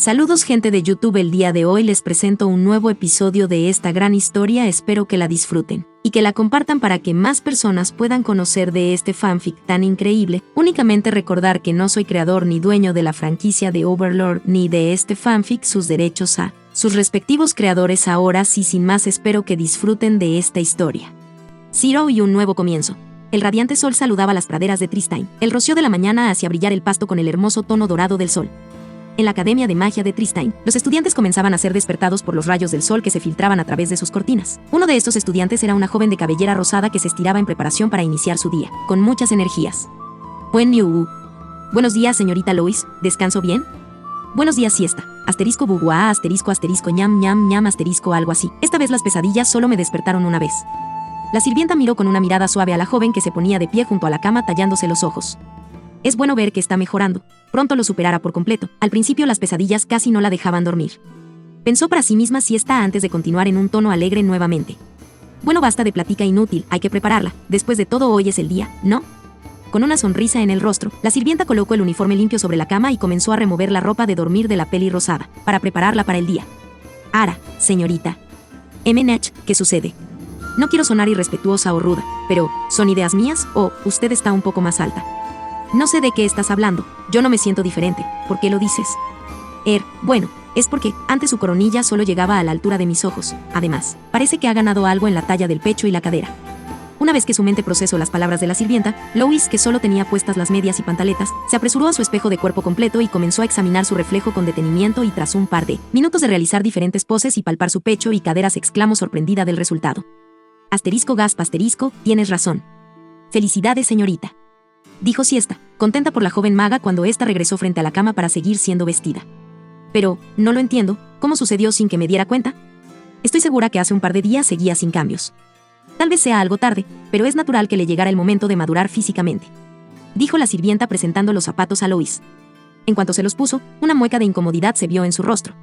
Saludos gente de YouTube, el día de hoy les presento un nuevo episodio de esta gran historia, espero que la disfruten y que la compartan para que más personas puedan conocer de este fanfic tan increíble. Únicamente recordar que no soy creador ni dueño de la franquicia de Overlord ni de este fanfic, sus derechos a sus respectivos creadores. Ahora sí, sin más, espero que disfruten de esta historia. Zero y un nuevo comienzo. El radiante sol saludaba las praderas de Tristine. El rocío de la mañana hacía brillar el pasto con el hermoso tono dorado del sol. En la Academia de Magia de Tristine, los estudiantes comenzaban a ser despertados por los rayos del sol que se filtraban a través de sus cortinas. Uno de estos estudiantes era una joven de cabellera rosada que se estiraba en preparación para iniciar su día, con muchas energías. Buen Yu. Buenos días, señorita Lois, ¿descanso bien? Buenos días, siesta. Asterisco buguá, asterisco ñam ñam ñam, asterisco algo así. Esta vez las pesadillas solo me despertaron una vez. La sirvienta miró con una mirada suave a la joven que se ponía de pie junto a la cama tallándose los ojos. Es bueno ver que está mejorando. Pronto lo superará por completo. Al principio las pesadillas casi no la dejaban dormir. Pensó para sí misma siesta antes de continuar en un tono alegre nuevamente. Bueno, basta de plática inútil, hay que prepararla. Después de todo, hoy es el día, ¿no? Con una sonrisa en el rostro, la sirvienta colocó el uniforme limpio sobre la cama y comenzó a remover la ropa de dormir de la peli rosada, para prepararla para el día. Ara, señorita. MNH, ¿qué sucede? No quiero sonar irrespetuosa o ruda, pero, ¿son ideas mías o usted está un poco más alta? No sé de qué estás hablando, yo no me siento diferente, ¿por qué lo dices? Bueno, es porque, antes su coronilla solo llegaba a la altura de mis ojos, además, parece que ha ganado algo en la talla del pecho y la cadera. Una vez que su mente procesó las palabras de la sirvienta, Lois, que solo tenía puestas las medias y pantaletas, se apresuró a su espejo de cuerpo completo y comenzó a examinar su reflejo con detenimiento, y tras un par de minutos de realizar diferentes poses y palpar su pecho y caderas, exclamó sorprendida del resultado. Asterisco gaspa asterisco, tienes razón. Felicidades, señorita. Dijo siesta, contenta por la joven maga cuando ésta regresó frente a la cama para seguir siendo vestida. Pero, no lo entiendo, ¿cómo sucedió sin que me diera cuenta? Estoy segura que hace un par de días seguía sin cambios. Tal vez sea algo tarde, pero es natural que le llegara el momento de madurar físicamente. Dijo la sirvienta presentando los zapatos a Lois. En cuanto se los puso, una mueca de incomodidad se vio en su rostro.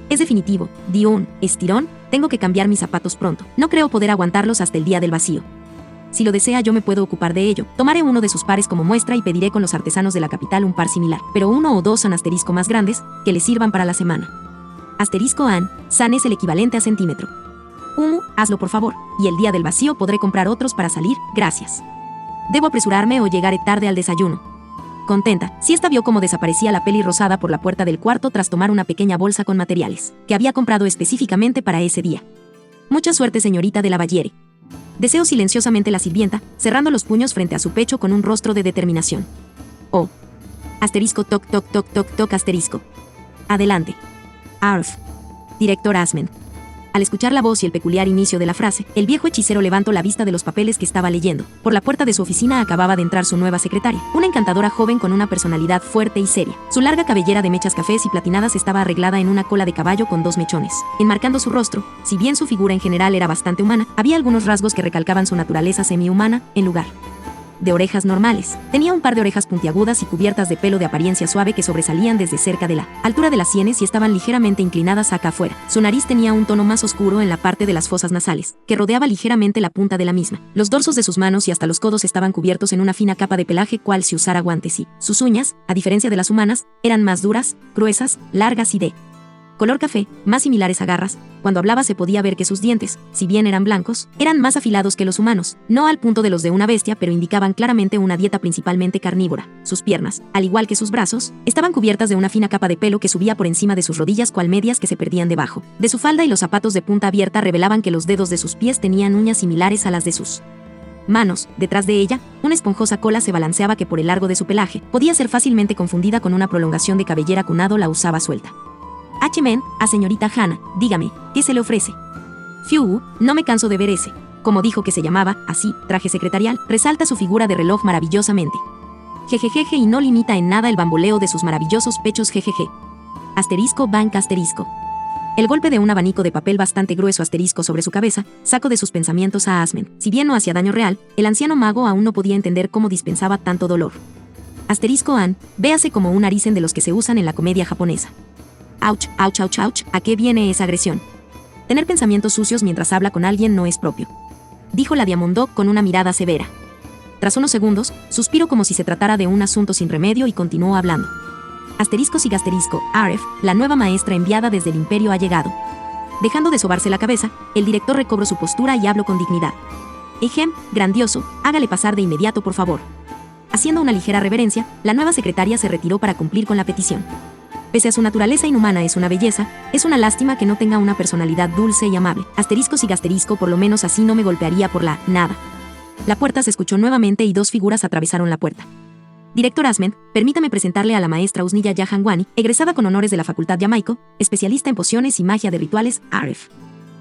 Es definitivo, dio un estirón, tengo que cambiar mis zapatos pronto. No creo poder aguantarlos hasta el día del vacío. Si lo desea, yo me puedo ocupar de ello. Tomaré uno de sus pares como muestra y pediré con los artesanos de la capital un par similar, pero uno o dos son asterisco más grandes, que le sirvan para la semana. Asterisco san es el equivalente a centímetro. Hazlo por favor, y el día del vacío podré comprar otros para salir, gracias. Debo apresurarme o llegaré tarde al desayuno. Contenta, siesta vio cómo desaparecía la peli rosada por la puerta del cuarto tras tomar una pequeña bolsa con materiales, que había comprado específicamente para ese día. Mucha suerte, señorita de la Baviera. Deseó silenciosamente la sirvienta, cerrando los puños frente a su pecho con un rostro de determinación. Oh. Asterisco toc toc toc toc toc asterisco. Adelante. Arf. Director Asmen. Al escuchar la voz y el peculiar inicio de la frase, el viejo hechicero levantó la vista de los papeles que estaba leyendo. Por la puerta de su oficina acababa de entrar su nueva secretaria, una encantadora joven con una personalidad fuerte y seria. Su larga cabellera de mechas cafés y platinadas estaba arreglada en una cola de caballo con dos mechones, enmarcando su rostro. Si bien su figura en general era bastante humana, había algunos rasgos que recalcaban su naturaleza semi-humana, en lugar de orejas normales. Tenía un par de orejas puntiagudas y cubiertas de pelo de apariencia suave que sobresalían desde cerca de la altura de las sienes y estaban ligeramente inclinadas acá afuera. Su nariz tenía un tono más oscuro en la parte de las fosas nasales, que rodeaba ligeramente la punta de la misma. Los dorsos de sus manos y hasta los codos estaban cubiertos en una fina capa de pelaje cual si usara guantes, y sus uñas, a diferencia de las humanas, eran más duras, gruesas, largas y de color café, más similares a garras. Cuando hablaba se podía ver que sus dientes, si bien eran blancos, eran más afilados que los humanos, no al punto de los de una bestia, pero indicaban claramente una dieta principalmente carnívora. Sus piernas, al igual que sus brazos, estaban cubiertas de una fina capa de pelo que subía por encima de sus rodillas cual medias que se perdían debajo de su falda, y los zapatos de punta abierta revelaban que los dedos de sus pies tenían uñas similares a las de sus manos. Detrás de ella, una esponjosa cola se balanceaba que por el largo de su pelaje podía ser fácilmente confundida con una prolongación de cabellera que un hado la usaba suelta. H-Men, a señorita Hannah, dígame, ¿qué se le ofrece? Fiu, no me canso de ver ese, como dijo que se llamaba, así, traje secretarial, resalta su figura de reloj maravillosamente. Jejejeje, y no limita en nada el bamboleo de sus maravillosos pechos, jejeje. Asterisco banca asterisco. El golpe de un abanico de papel bastante grueso asterisco sobre su cabeza sacó de sus pensamientos a Asmen. Si bien no hacía daño real, el anciano mago aún no podía entender cómo dispensaba tanto dolor. Asterisco véase como un arisen de los que se usan en la comedia japonesa. Ouch, ouch, ouch, ouch, ¿a qué viene esa agresión? Tener pensamientos sucios mientras habla con alguien no es propio. Dijo la Diamondó con una mirada severa. Tras unos segundos, suspiró como si se tratara de un asunto sin remedio y continuó hablando. Asteriscos y gasterisco, Aref, la nueva maestra enviada desde el imperio ha llegado. Dejando de sobarse la cabeza, el director recobró su postura y habló con dignidad. Ejem, grandioso, hágale pasar de inmediato por favor. Haciendo una ligera reverencia, la nueva secretaria se retiró para cumplir con la petición. Pese a su naturaleza inhumana es una belleza, es una lástima que no tenga una personalidad dulce y amable. Asteriscos y gasterisco, por lo menos así no me golpearía por la nada. La puerta se escuchó nuevamente y dos figuras atravesaron la puerta. Director Asmend, permítame presentarle a la maestra Usnilla Jahangwani, egresada con honores de la Facultad Yamaiko, especialista en pociones y magia de rituales, Aref.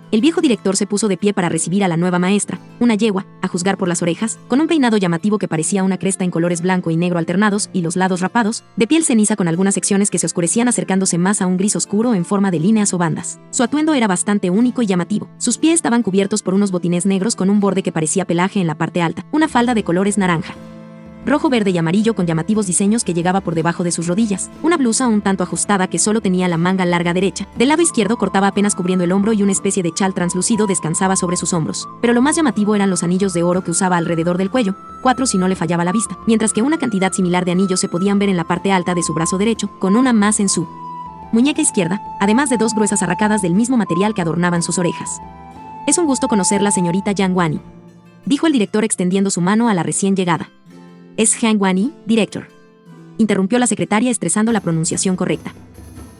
El viejo director se puso de pie para recibir a la nueva maestra, una yegua, a juzgar por las orejas, con un peinado llamativo que parecía una cresta en colores blanco y negro alternados y los lados rapados, de piel ceniza con algunas secciones que se oscurecían acercándose más a un gris oscuro en forma de líneas o bandas. Su atuendo era bastante único y llamativo. Sus pies estaban cubiertos por unos botines negros con un borde que parecía pelaje en la parte alta, una falda de colores naranja, rojo, verde y amarillo con llamativos diseños que llegaba por debajo de sus rodillas, una blusa un tanto ajustada que solo tenía la manga larga derecha, del lado izquierdo cortaba apenas cubriendo el hombro y una especie de chal translúcido descansaba sobre sus hombros, pero lo más llamativo eran los anillos de oro que usaba alrededor del cuello, 4 si no le fallaba la vista, mientras que una cantidad similar de anillos se podían ver en la parte alta de su brazo derecho, con una más en su muñeca izquierda, además de 2 gruesas arracadas del mismo material que adornaban sus orejas. Es un gusto conocerla, señorita Jahangwani, dijo el director extendiendo su mano a la recién llegada. Es Jahangwani, director, interrumpió la secretaria estresando la pronunciación correcta.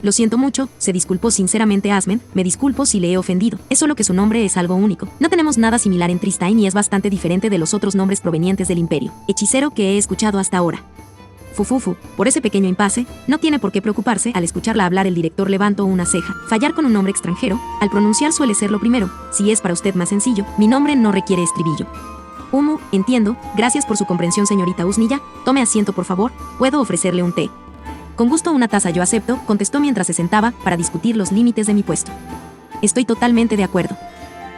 Lo siento mucho, se disculpó sinceramente Asmend, me disculpo si le he ofendido, es solo que su nombre es algo único. No tenemos nada similar en Tristine y es bastante diferente de los otros nombres provenientes del imperio, hechicero que he escuchado hasta ahora. Fufufu, por ese pequeño impasse, no tiene por qué preocuparse. Al escucharla hablar el director levantó una ceja. Fallar con un nombre extranjero, al pronunciar suele ser lo primero. Si es para usted más sencillo, mi nombre no requiere estribillo. Entiendo, gracias por su comprensión señorita Usnilla, tome asiento por favor, ¿puedo ofrecerle un té? Con gusto una taza yo acepto, contestó mientras se sentaba, para discutir los límites de mi puesto. Estoy totalmente de acuerdo.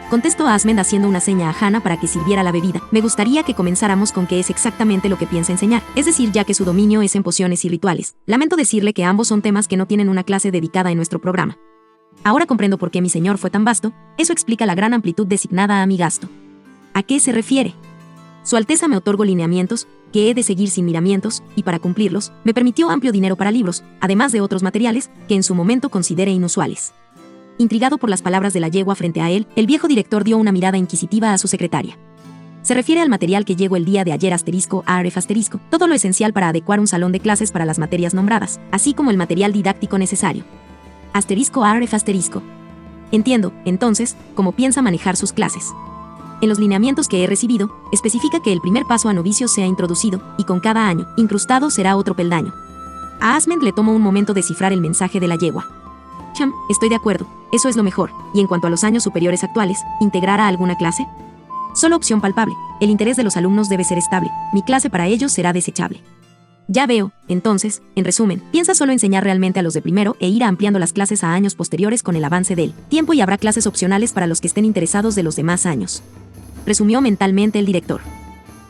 Contestó Asmend haciendo una seña a Hana para que sirviera la bebida. Me gustaría que comenzáramos con qué es exactamente lo que piensa enseñar, es decir, ya que su dominio es en pociones y rituales. Lamento decirle que ambos son temas que no tienen una clase dedicada en nuestro programa. Ahora comprendo por qué mi señor fue tan vasto, eso explica la gran amplitud designada a mi gasto. ¿A qué se refiere? Su Alteza me otorgó lineamientos, que he de seguir sin miramientos, y para cumplirlos, me permitió amplio dinero para libros, además de otros materiales, que en su momento considere inusuales. Intrigado por las palabras de la yegua frente a él, el viejo director dio una mirada inquisitiva a su secretaria. Se refiere al material que llegó el día de ayer Aref todo lo esencial para adecuar un salón de clases para las materias nombradas, así como el material didáctico necesario. Aref. Entiendo, entonces, cómo piensa manejar sus clases. En los lineamientos que he recibido, especifica que el primer paso a novicios sea introducido, y con cada año, incrustado será otro peldaño. A Asmend le tomó un momento descifrar el mensaje de la yegua. Estoy de acuerdo, eso es lo mejor, y en cuanto a los años superiores actuales, ¿integrará alguna clase? Solo opción palpable, el interés de los alumnos debe ser estable, mi clase para ellos será desechable. Ya veo, entonces, en resumen, piensa solo enseñar realmente a los de primero e ir ampliando las clases a años posteriores con el avance del tiempo y habrá clases opcionales para los que estén interesados de los demás años. Resumió mentalmente el director.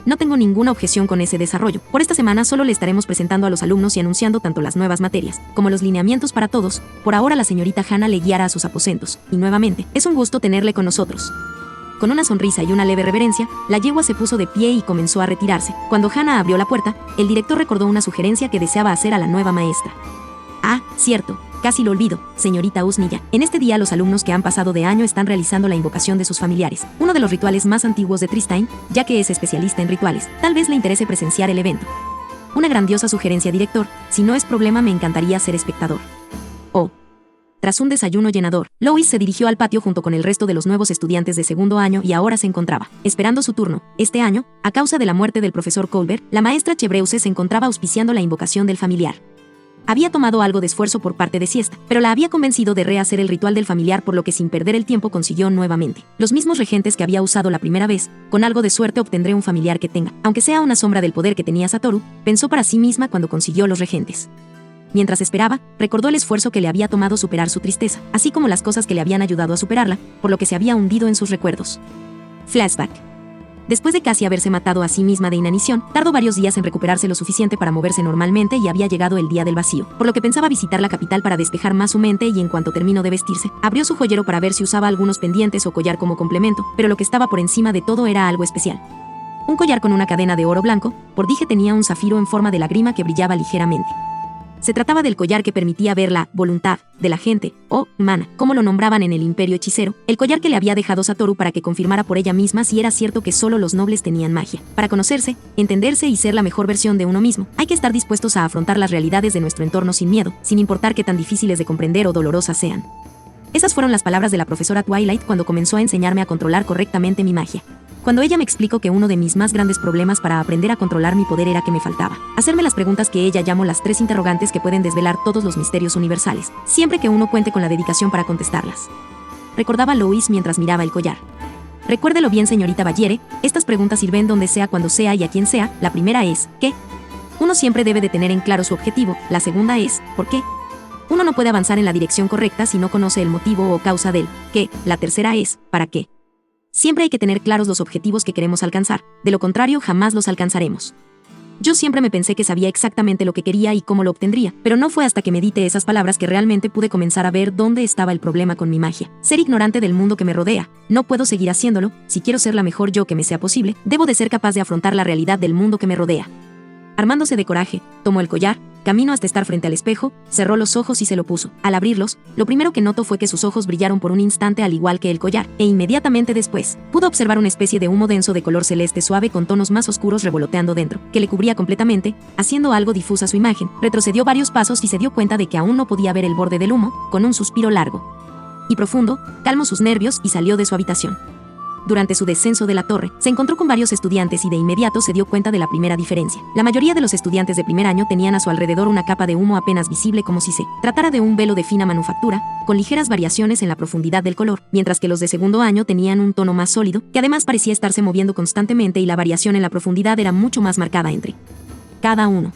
No tengo ninguna objeción con ese desarrollo. Por esta semana solo le estaremos presentando a los alumnos y anunciando tanto las nuevas materias, como los lineamientos para todos. Por ahora la señorita Hana le guiará a sus aposentos, y nuevamente, es un gusto tenerle con nosotros. Con una sonrisa y una leve reverencia, la yegua se puso de pie y comenzó a retirarse. Cuando Hana abrió la puerta, el director recordó una sugerencia que deseaba hacer a la nueva maestra. Ah, cierto. Casi lo olvido, señorita Usnilla. En este día los alumnos que han pasado de año están realizando la invocación de sus familiares, uno de los rituales más antiguos de Tristine, ya que es especialista en rituales. Tal vez le interese presenciar el evento. Una grandiosa sugerencia, director. Si no es problema, me encantaría ser espectador. Oh. Tras un desayuno llenador, Lois se dirigió al patio junto con el resto de los nuevos estudiantes de segundo año y ahora se encontraba esperando su turno. Este año, a causa de la muerte del profesor Colbert, la maestra Chebreuse se encontraba auspiciando la invocación del familiar. Había tomado algo de esfuerzo por parte de Siesta, pero la había convencido de rehacer el ritual del familiar, por lo que sin perder el tiempo consiguió nuevamente los mismos regentes que había usado la primera vez. Con algo de suerte obtendré un familiar que tenga, aunque sea una sombra del poder que tenía Satoru, pensó para sí misma cuando consiguió los regentes. Mientras esperaba, recordó el esfuerzo que le había tomado superar su tristeza, así como las cosas que le habían ayudado a superarla, por lo que se había hundido en sus recuerdos. Flashback. Después de casi haberse matado a sí misma de inanición, tardó varios días en recuperarse lo suficiente para moverse normalmente y había llegado el día del vacío, por lo que pensaba visitar la capital para despejar más su mente y en cuanto terminó de vestirse, abrió su joyero para ver si usaba algunos pendientes o collar como complemento, pero lo que estaba por encima de todo era algo especial. Un collar con una cadena de oro blanco, por dije tenía un zafiro en forma de lágrima que brillaba ligeramente. Se trataba del collar que permitía ver la voluntad de la gente, o mana, como lo nombraban en el imperio hechicero, el collar que le había dejado Satoru para que confirmara por ella misma si era cierto que solo los nobles tenían magia. Para conocerse, entenderse y ser la mejor versión de uno mismo, hay que estar dispuestos a afrontar las realidades de nuestro entorno sin miedo, sin importar qué tan difíciles de comprender o dolorosas sean. Esas fueron las palabras de la profesora Twilight cuando comenzó a enseñarme a controlar correctamente mi magia. Cuando ella me explicó que uno de mis más grandes problemas para aprender a controlar mi poder era que me faltaba hacerme las preguntas que ella llamó las 3 interrogantes que pueden desvelar todos los misterios universales, siempre que uno cuente con la dedicación para contestarlas. Recordaba a Lois mientras miraba el collar. Recuérdelo bien, señorita Ballere, estas preguntas sirven donde sea, cuando sea y a quien sea. La primera es, ¿qué? Uno siempre debe de tener en claro su objetivo. La segunda es, ¿por qué? Uno no puede avanzar en la dirección correcta si no conoce el motivo o causa del ¿qué? La tercera es, ¿para qué? Siempre hay que tener claros los objetivos que queremos alcanzar, de lo contrario jamás los alcanzaremos. Yo siempre me pensé que sabía exactamente lo que quería y cómo lo obtendría, pero no fue hasta que medité esas palabras que realmente pude comenzar a ver dónde estaba el problema con mi magia. Ser ignorante del mundo que me rodea. No puedo seguir haciéndolo. Si quiero ser la mejor yo que me sea posible, debo de ser capaz de afrontar la realidad del mundo que me rodea. Armándose de coraje, tomó el collar, caminó hasta estar frente al espejo, cerró los ojos y se lo puso. Al abrirlos, lo primero que notó fue que sus ojos brillaron por un instante al igual que el collar, e inmediatamente después, pudo observar una especie de humo denso de color celeste suave con tonos más oscuros revoloteando dentro, que le cubría completamente, haciendo algo difusa su imagen. Retrocedió varios pasos y se dio cuenta de que aún no podía ver el borde del humo. Con un suspiro largo y profundo, calmó sus nervios y salió de su habitación. Durante su descenso de la torre, se encontró con varios estudiantes y de inmediato se dio cuenta de la primera diferencia. La mayoría de los estudiantes de primer año tenían a su alrededor una capa de humo apenas visible, como si se tratara de un velo de fina manufactura, con ligeras variaciones en la profundidad del color, mientras que los de segundo año tenían un tono más sólido, que además parecía estarse moviendo constantemente y la variación en la profundidad era mucho más marcada entre cada uno.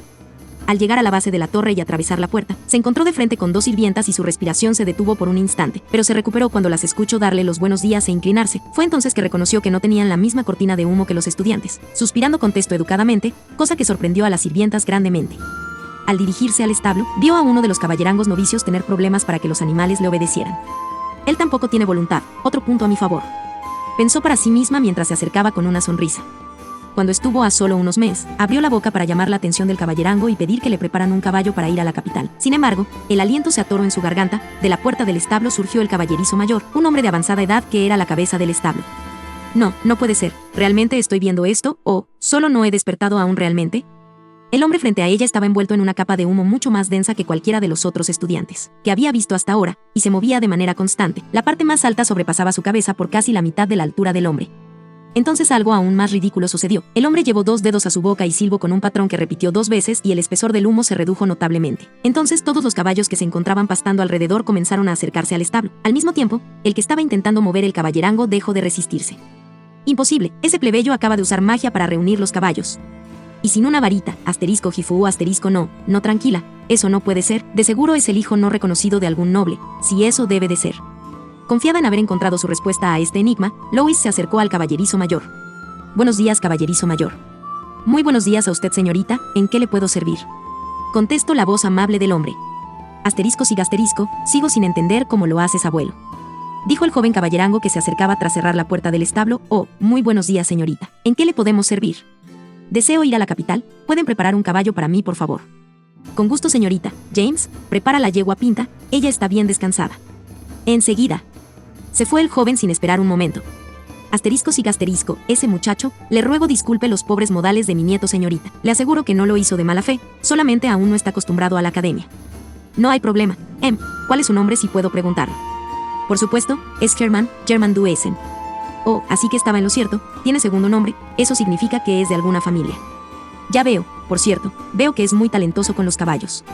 Al llegar a la base de la torre y atravesar la puerta, se encontró de frente con 2 sirvientas y su respiración se detuvo por un instante, pero se recuperó cuando las escuchó darle los buenos días e inclinarse. Fue entonces que reconoció que no tenían la misma cortina de humo que los estudiantes. Suspirando contestó educadamente, cosa que sorprendió a las sirvientas grandemente. Al dirigirse al establo, vio a uno de los caballerangos novicios tener problemas para que los animales le obedecieran. Él tampoco tiene voluntad, otro punto a mi favor. Pensó para sí misma mientras se acercaba con una sonrisa. Cuando estuvo a solo unos meses, abrió la boca para llamar la atención del caballerango y pedir que le preparan un caballo para ir a la capital. Sin embargo, el aliento se atoró en su garganta. De la puerta del establo surgió el caballerizo mayor, un hombre de avanzada edad que era la cabeza del establo. No, no puede ser. ¿Realmente estoy viendo esto? ¿O solo no he despertado aún realmente? El hombre frente a ella estaba envuelto en una capa de humo mucho más densa que cualquiera de los otros estudiantes que había visto hasta ahora, y se movía de manera constante. La parte más alta sobrepasaba su cabeza por casi la mitad de la altura del hombre. Entonces algo aún más ridículo sucedió. El hombre llevó 2 dedos a su boca y silbó con un patrón que repitió 2 veces y el espesor del humo se redujo notablemente. Entonces todos los caballos que se encontraban pastando alrededor comenzaron a acercarse al establo. Al mismo tiempo, el que estaba intentando mover el caballerango dejó de resistirse. Imposible, ese plebeyo acaba de usar magia para reunir los caballos. Y sin una varita, asterisco Hifu, asterisco no, tranquila, eso no puede ser, de seguro es el hijo no reconocido de algún noble, si eso debe de ser. Confiada en haber encontrado su respuesta a este enigma, Lois se acercó al caballerizo mayor. Buenos días, caballerizo mayor. Muy buenos días a usted, señorita, ¿en qué le puedo servir? Contestó la voz amable del hombre. Asterisco sigue asterisco, sigo sin entender cómo lo haces, abuelo. Dijo el joven caballerango que se acercaba tras cerrar la puerta del establo. Oh, muy buenos días, señorita. ¿En qué le podemos servir? Deseo ir a la capital, ¿pueden preparar un caballo para mí, por favor? Con gusto, señorita. James, prepara la yegua Pinta, ella está bien descansada. Enseguida. Se fue el joven sin esperar un momento. Asterisco sigue asterisco, ese muchacho, le ruego disculpe los pobres modales de mi nieto, señorita. Le aseguro que no lo hizo de mala fe, solamente aún no está acostumbrado a la academia. No hay problema. ¿Cuál es su nombre si puedo preguntarlo? Por supuesto, es German Duesen. Oh, así que estaba en lo cierto, tiene segundo nombre, eso significa que es de alguna familia. Ya veo, por cierto, veo que es muy talentoso con los caballos.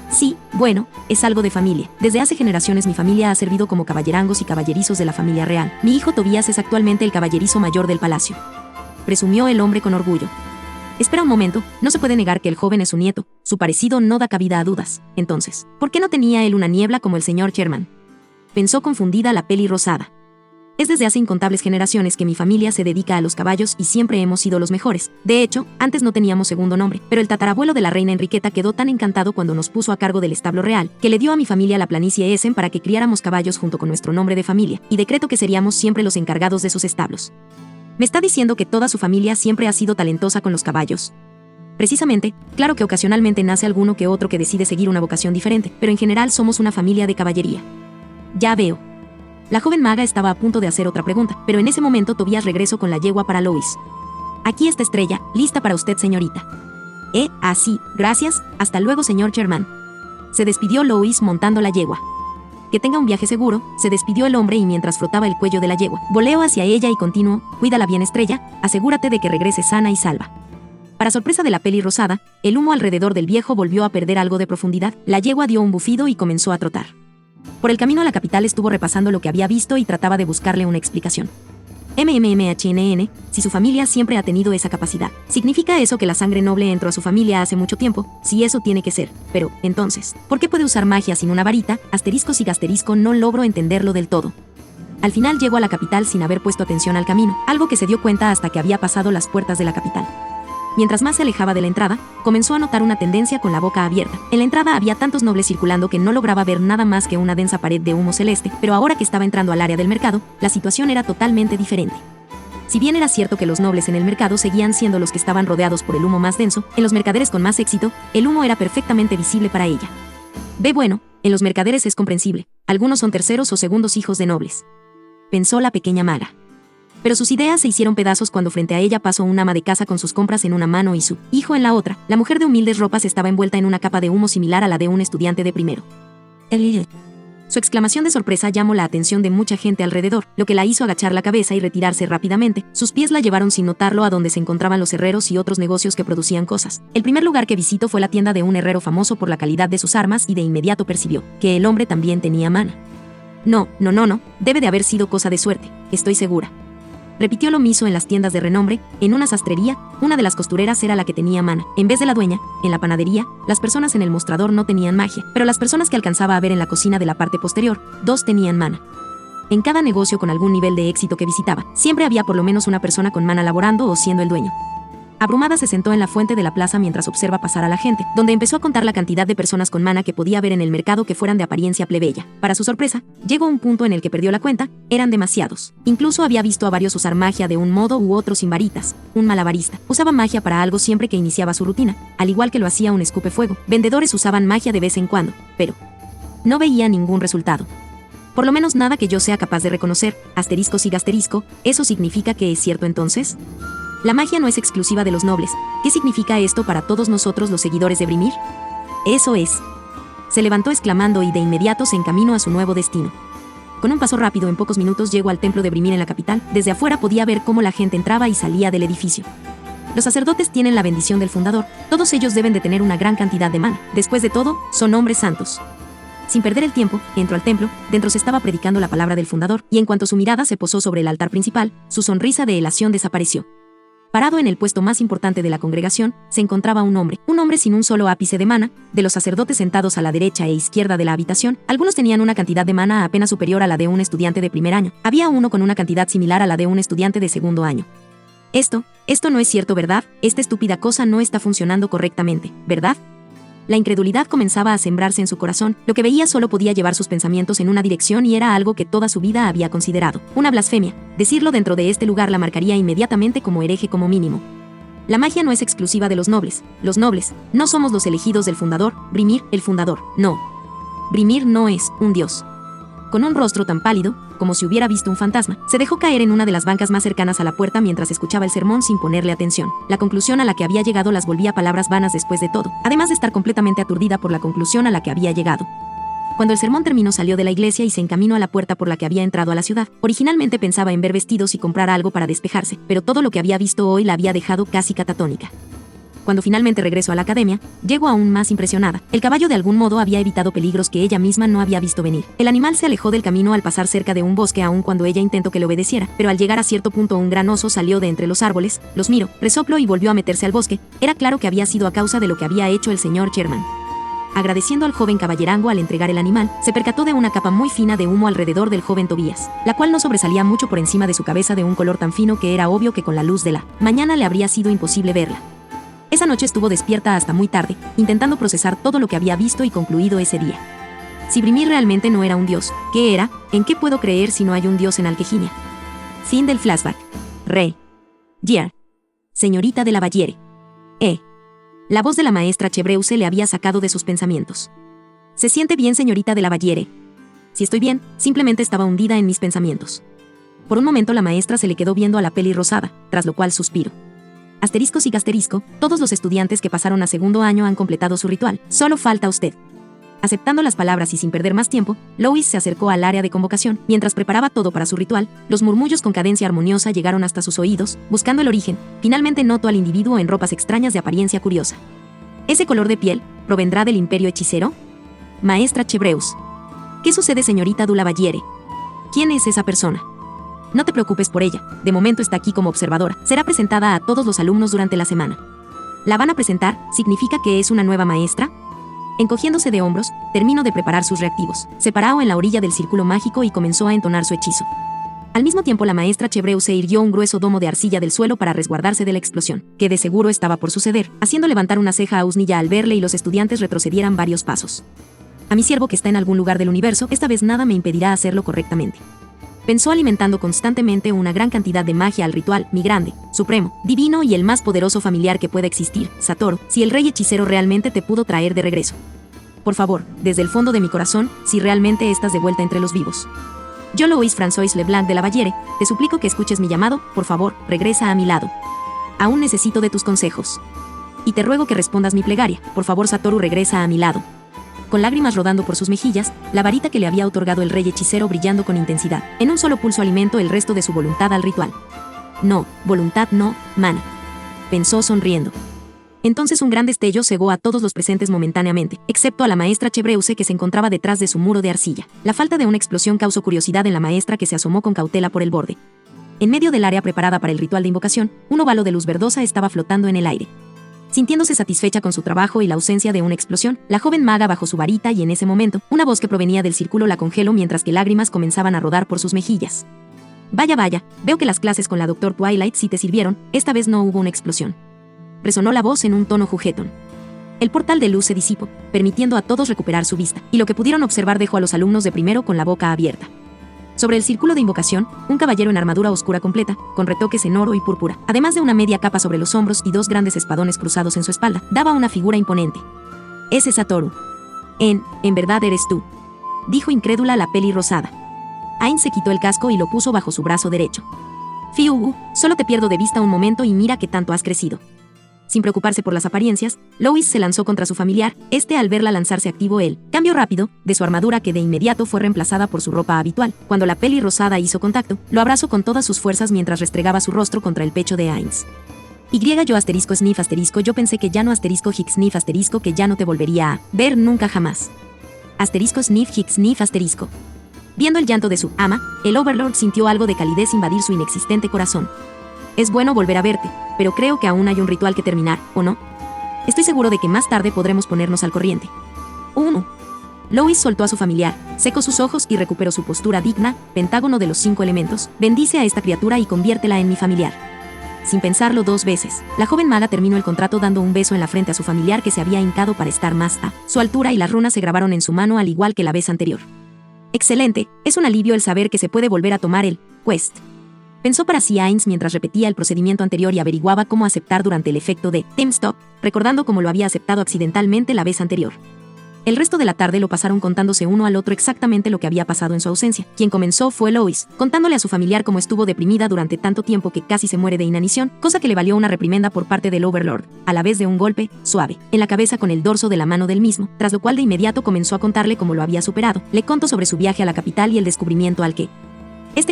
Sí, bueno, es algo de familia. Desde hace generaciones mi familia ha servido como caballerangos y caballerizos de la familia real. Mi hijo Tobías es actualmente el caballerizo mayor del palacio. Presumió el hombre con orgullo. Espera un momento, no se puede negar que el joven es su nieto. Su parecido no da cabida a dudas. Entonces, ¿por qué no tenía él una niebla como el señor Sherman? Pensó confundida la peli rosada. Es desde hace incontables generaciones que mi familia se dedica a los caballos y siempre hemos sido los mejores. De hecho, antes no teníamos segundo nombre, pero el tatarabuelo de la reina Enriqueta quedó tan encantado cuando nos puso a cargo del establo real, que le dio a mi familia la planicie Essen para que criáramos caballos junto con nuestro nombre de familia, y decretó que seríamos siempre los encargados de sus establos. ¿Me está diciendo que toda su familia siempre ha sido talentosa con los caballos? Precisamente, claro que ocasionalmente nace alguno que otro que decide seguir una vocación diferente, pero en general somos una familia de caballería. Ya veo. La joven maga estaba a punto de hacer otra pregunta, pero en ese momento Tobías regresó con la yegua para Lois. Aquí está Estrella, lista para usted, señorita. Así, gracias, hasta luego, señor Sherman. Se despidió Lois montando la yegua. Que tenga un viaje seguro, se despidió el hombre y mientras frotaba el cuello de la yegua, voleó hacia ella y continuó, cuídala bien, Estrella, asegúrate de que regrese sana y salva. Para sorpresa de la peli rosada, el humo alrededor del viejo volvió a perder algo de profundidad, la yegua dio un bufido y comenzó a trotar. Por el camino a la capital estuvo repasando lo que había visto y trataba de buscarle una explicación. MMMHNN, si su familia siempre ha tenido esa capacidad, ¿significa eso que la sangre noble entró a su familia hace mucho tiempo? Sí, eso tiene que ser. Pero, entonces, ¿por qué puede usar magia sin una varita? Asterisco sig asterisco, no logro entenderlo del todo. Al final llegó a la capital sin haber puesto atención al camino, algo que se dio cuenta hasta que había pasado las puertas de la capital. Mientras más se alejaba de la entrada, comenzó a notar una tendencia con la boca abierta. En la entrada había tantos nobles circulando que no lograba ver nada más que una densa pared de humo celeste, pero ahora que estaba entrando al área del mercado, la situación era totalmente diferente. Si bien era cierto que los nobles en el mercado seguían siendo los que estaban rodeados por el humo más denso, en los mercaderes con más éxito, el humo era perfectamente visible para ella. Bueno, en los mercaderes es comprensible, algunos son terceros o segundos hijos de nobles. Pensó la pequeña maga. Pero sus ideas se hicieron pedazos cuando frente a ella pasó un ama de casa con sus compras en una mano y su hijo en la otra. La mujer de humildes ropas estaba envuelta en una capa de humo similar a la de un estudiante de primero. Su exclamación de sorpresa llamó la atención de mucha gente alrededor, lo que la hizo agachar la cabeza y retirarse rápidamente. Sus pies la llevaron sin notarlo a donde se encontraban los herreros y otros negocios que producían cosas. El primer lugar que visitó fue la tienda de un herrero famoso por la calidad de sus armas y de inmediato percibió que el hombre también tenía mana. No, debe de haber sido cosa de suerte, estoy segura. Repitió lo mismo en las tiendas de renombre, en una sastrería, una de las costureras era la que tenía mana. En vez de la dueña, en la panadería, las personas en el mostrador no tenían magia, pero las personas que alcanzaba a ver en la cocina de la parte posterior, 2 tenían mana. En cada negocio con algún nivel de éxito que visitaba, siempre había por lo menos una persona con mana laborando o siendo el dueño. Abrumada se sentó en la fuente de la plaza mientras observa pasar a la gente, donde empezó a contar la cantidad de personas con mana que podía ver en el mercado que fueran de apariencia plebeya. Para su sorpresa, llegó un punto en el que perdió la cuenta, eran demasiados. Incluso había visto a varios usar magia de un modo u otro sin varitas. Un malabarista usaba magia para algo siempre que iniciaba su rutina, al igual que lo hacía un escupefuego. Vendedores usaban magia de vez en cuando, pero no veía ningún resultado. Por lo menos nada que yo sea capaz de reconocer. Asterisco sig asterisco, ¿eso significa que es cierto entonces? La magia no es exclusiva de los nobles. ¿Qué significa esto para todos nosotros los seguidores de Brimir? Eso es. Se levantó exclamando y de inmediato se encaminó a su nuevo destino. Con un paso rápido en pocos minutos llegó al templo de Brimir en la capital. Desde afuera podía ver cómo la gente entraba y salía del edificio. Los sacerdotes tienen la bendición del fundador. Todos ellos deben de tener una gran cantidad de mana. Después de todo, son hombres santos. Sin perder el tiempo, entró al templo, dentro se estaba predicando la palabra del fundador, y en cuanto su mirada se posó sobre el altar principal, su sonrisa de elación desapareció. Parado en el puesto más importante de la congregación, se encontraba un hombre sin un solo ápice de mana. De los sacerdotes sentados a la derecha e izquierda de la habitación, algunos tenían una cantidad de mana apenas superior a la de un estudiante de primer año. Había uno con una cantidad similar a la de un estudiante de segundo año. Esto no es cierto, ¿verdad? Esta estúpida cosa no está funcionando correctamente, ¿verdad? La incredulidad comenzaba a sembrarse en su corazón, lo que veía solo podía llevar sus pensamientos en una dirección y era algo que toda su vida había considerado. Una blasfemia. Decirlo dentro de este lugar la marcaría inmediatamente como hereje como mínimo. La magia no es exclusiva de los nobles. Los nobles no somos los elegidos del fundador, Brimir, el fundador, no. Brimir no es un dios. Con un rostro tan pálido, como si hubiera visto un fantasma, se dejó caer en una de las bancas más cercanas a la puerta mientras escuchaba el sermón sin ponerle atención. La conclusión a la que había llegado las volvía palabras vanas después de todo, además de estar completamente aturdida por la conclusión a la que había llegado. Cuando el sermón terminó salió de la iglesia y se encaminó a la puerta por la que había entrado a la ciudad. Originalmente pensaba en ver vestidos y comprar algo para despejarse, pero todo lo que había visto hoy la había dejado casi catatónica. Cuando finalmente regresó a la academia, llegó aún más impresionada. El caballo de algún modo había evitado peligros que ella misma no había visto venir. El animal se alejó del camino al pasar cerca de un bosque aun cuando ella intentó que le obedeciera, pero al llegar a cierto punto un gran oso salió de entre los árboles, los miró, resopló y volvió a meterse al bosque. Era claro que había sido a causa de lo que había hecho el señor Sherman. Agradeciendo al joven caballerango al entregar el animal, se percató de una capa muy fina de humo alrededor del joven Tobías, la cual no sobresalía mucho por encima de su cabeza de un color tan fino que era obvio que con la luz de la mañana le habría sido imposible verla. Esa noche estuvo despierta hasta muy tarde, intentando procesar todo lo que había visto y concluido ese día. Si Brimir realmente no era un dios, ¿qué era? ¿En qué puedo creer si no hay un dios en Alqueginia? Fin del flashback. Rey. Gear. Señorita de la Baviera. La voz de la maestra Chevreuse le había sacado de sus pensamientos. ¿Se siente bien, señorita de la Valliere? Si estoy bien, simplemente estaba hundida en mis pensamientos. Por un momento la maestra se le quedó viendo a la peli rosada, tras lo cual suspiro. Asterisco sigue asterisco, todos los estudiantes que pasaron a segundo año han completado su ritual, solo falta usted. Aceptando las palabras y sin perder más tiempo, Lois se acercó al área de convocación. Mientras preparaba todo para su ritual, los murmullos con cadencia armoniosa llegaron hasta sus oídos, buscando el origen. Finalmente notó al individuo en ropas extrañas de apariencia curiosa. ¿Ese color de piel provendrá del imperio hechicero? Maestra Chevreuse. ¿Qué sucede, señorita de la Valliere? ¿Quién es esa persona? No te preocupes por ella, de momento está aquí como observadora. Será presentada a todos los alumnos durante la semana. ¿La van a presentar? ¿Significa que es una nueva maestra? Encogiéndose de hombros, terminó de preparar sus reactivos. Se paró en la orilla del círculo mágico y comenzó a entonar su hechizo. Al mismo tiempo la maestra Chevreuse irguió un grueso domo de arcilla del suelo para resguardarse de la explosión, que de seguro estaba por suceder, haciendo levantar una ceja a Usnilla al verle y los estudiantes retrocedieran varios pasos. A mi siervo que está en algún lugar del universo, esta vez nada me impedirá hacerlo correctamente. Pensó alimentando constantemente una gran cantidad de magia al ritual, mi grande, supremo, divino y el más poderoso familiar que pueda existir, Satoru, si el rey hechicero realmente te pudo traer de regreso. Por favor, desde el fondo de mi corazón, si realmente estás de vuelta entre los vivos. Yo, Louis François Leblanc de la Valliere, te suplico que escuches mi llamado, por favor, regresa a mi lado. Aún necesito de tus consejos. Y te ruego que respondas mi plegaria, por favor Satoru, regresa a mi lado. Con lágrimas rodando por sus mejillas, la varita que le había otorgado el rey hechicero brillando con intensidad. En un solo pulso alimentó el resto de su voluntad al ritual. No, voluntad no, mana. Pensó sonriendo. Entonces un gran destello cegó a todos los presentes momentáneamente, excepto a la maestra Chevreuse que se encontraba detrás de su muro de arcilla. La falta de una explosión causó curiosidad en la maestra que se asomó con cautela por el borde. En medio del área preparada para el ritual de invocación, un óvalo de luz verdosa estaba flotando en el aire. Sintiéndose satisfecha con su trabajo y la ausencia de una explosión, la joven maga bajó su varita y en ese momento, una voz que provenía del círculo la congeló mientras que lágrimas comenzaban a rodar por sus mejillas. Vaya, veo que las clases con la Dr. Twilight sí te sirvieron, esta vez no hubo una explosión. Resonó la voz en un tono juguetón. El portal de luz se disipó, permitiendo a todos recuperar su vista, y lo que pudieron observar dejó a los alumnos de primero con la boca abierta. Sobre el círculo de invocación, un caballero en armadura oscura completa, con retoques en oro y púrpura, además de una media capa sobre los hombros y dos grandes espadones cruzados en su espalda, daba una figura imponente. Ese es Satoru. En verdad eres tú, dijo incrédula la peli rosada. Ain se quitó el casco y lo puso bajo su brazo derecho. Fiu, solo te pierdo de vista un momento y mira qué tanto has crecido. Sin preocuparse por las apariencias, Lois se lanzó contra su familiar. Al verla lanzarse activó el cambio rápido de su armadura que de inmediato fue reemplazada por su ropa habitual. Cuando la peli rosada hizo contacto, lo abrazó con todas sus fuerzas mientras restregaba su rostro contra el pecho de Ainz. Yo asterisco sniff asterisco yo pensé que ya no asterisco hic sniff asterisco que ya no te volvería a ver nunca jamás. Asterisco sniff hic sniff asterisco. Viendo el llanto de su ama, el Overlord sintió algo de calidez invadir su inexistente corazón. Es bueno volver a verte, pero creo que aún hay un ritual que terminar, ¿o no? Estoy seguro de que más tarde podremos ponernos al corriente. 1. Lois soltó a su familiar, secó sus ojos y recuperó su postura digna, pentágono de los 5 elementos. Bendice a esta criatura y conviértela en mi familiar. Sin pensarlo 2 veces, la joven maga terminó el contrato dando un beso en la frente a su familiar que se había hincado para estar más a su altura y las runas se grabaron en su mano al igual que la vez anterior. Excelente, es un alivio el saber que se puede volver a tomar el quest. Pensó para sí Ainz mientras repetía el procedimiento anterior y averiguaba cómo aceptar durante el efecto de Time Stop, recordando cómo lo había aceptado accidentalmente la vez anterior. El resto de la tarde lo pasaron contándose uno al otro exactamente lo que había pasado en su ausencia. Quien comenzó fue Lois, contándole a su familiar cómo estuvo deprimida durante tanto tiempo que casi se muere de inanición, cosa que le valió una reprimenda por parte del Overlord, a la vez de un golpe, suave, en la cabeza con el dorso de la mano del mismo, tras lo cual de inmediato comenzó a contarle cómo lo había superado. Le contó sobre su viaje a la capital y el descubrimiento al que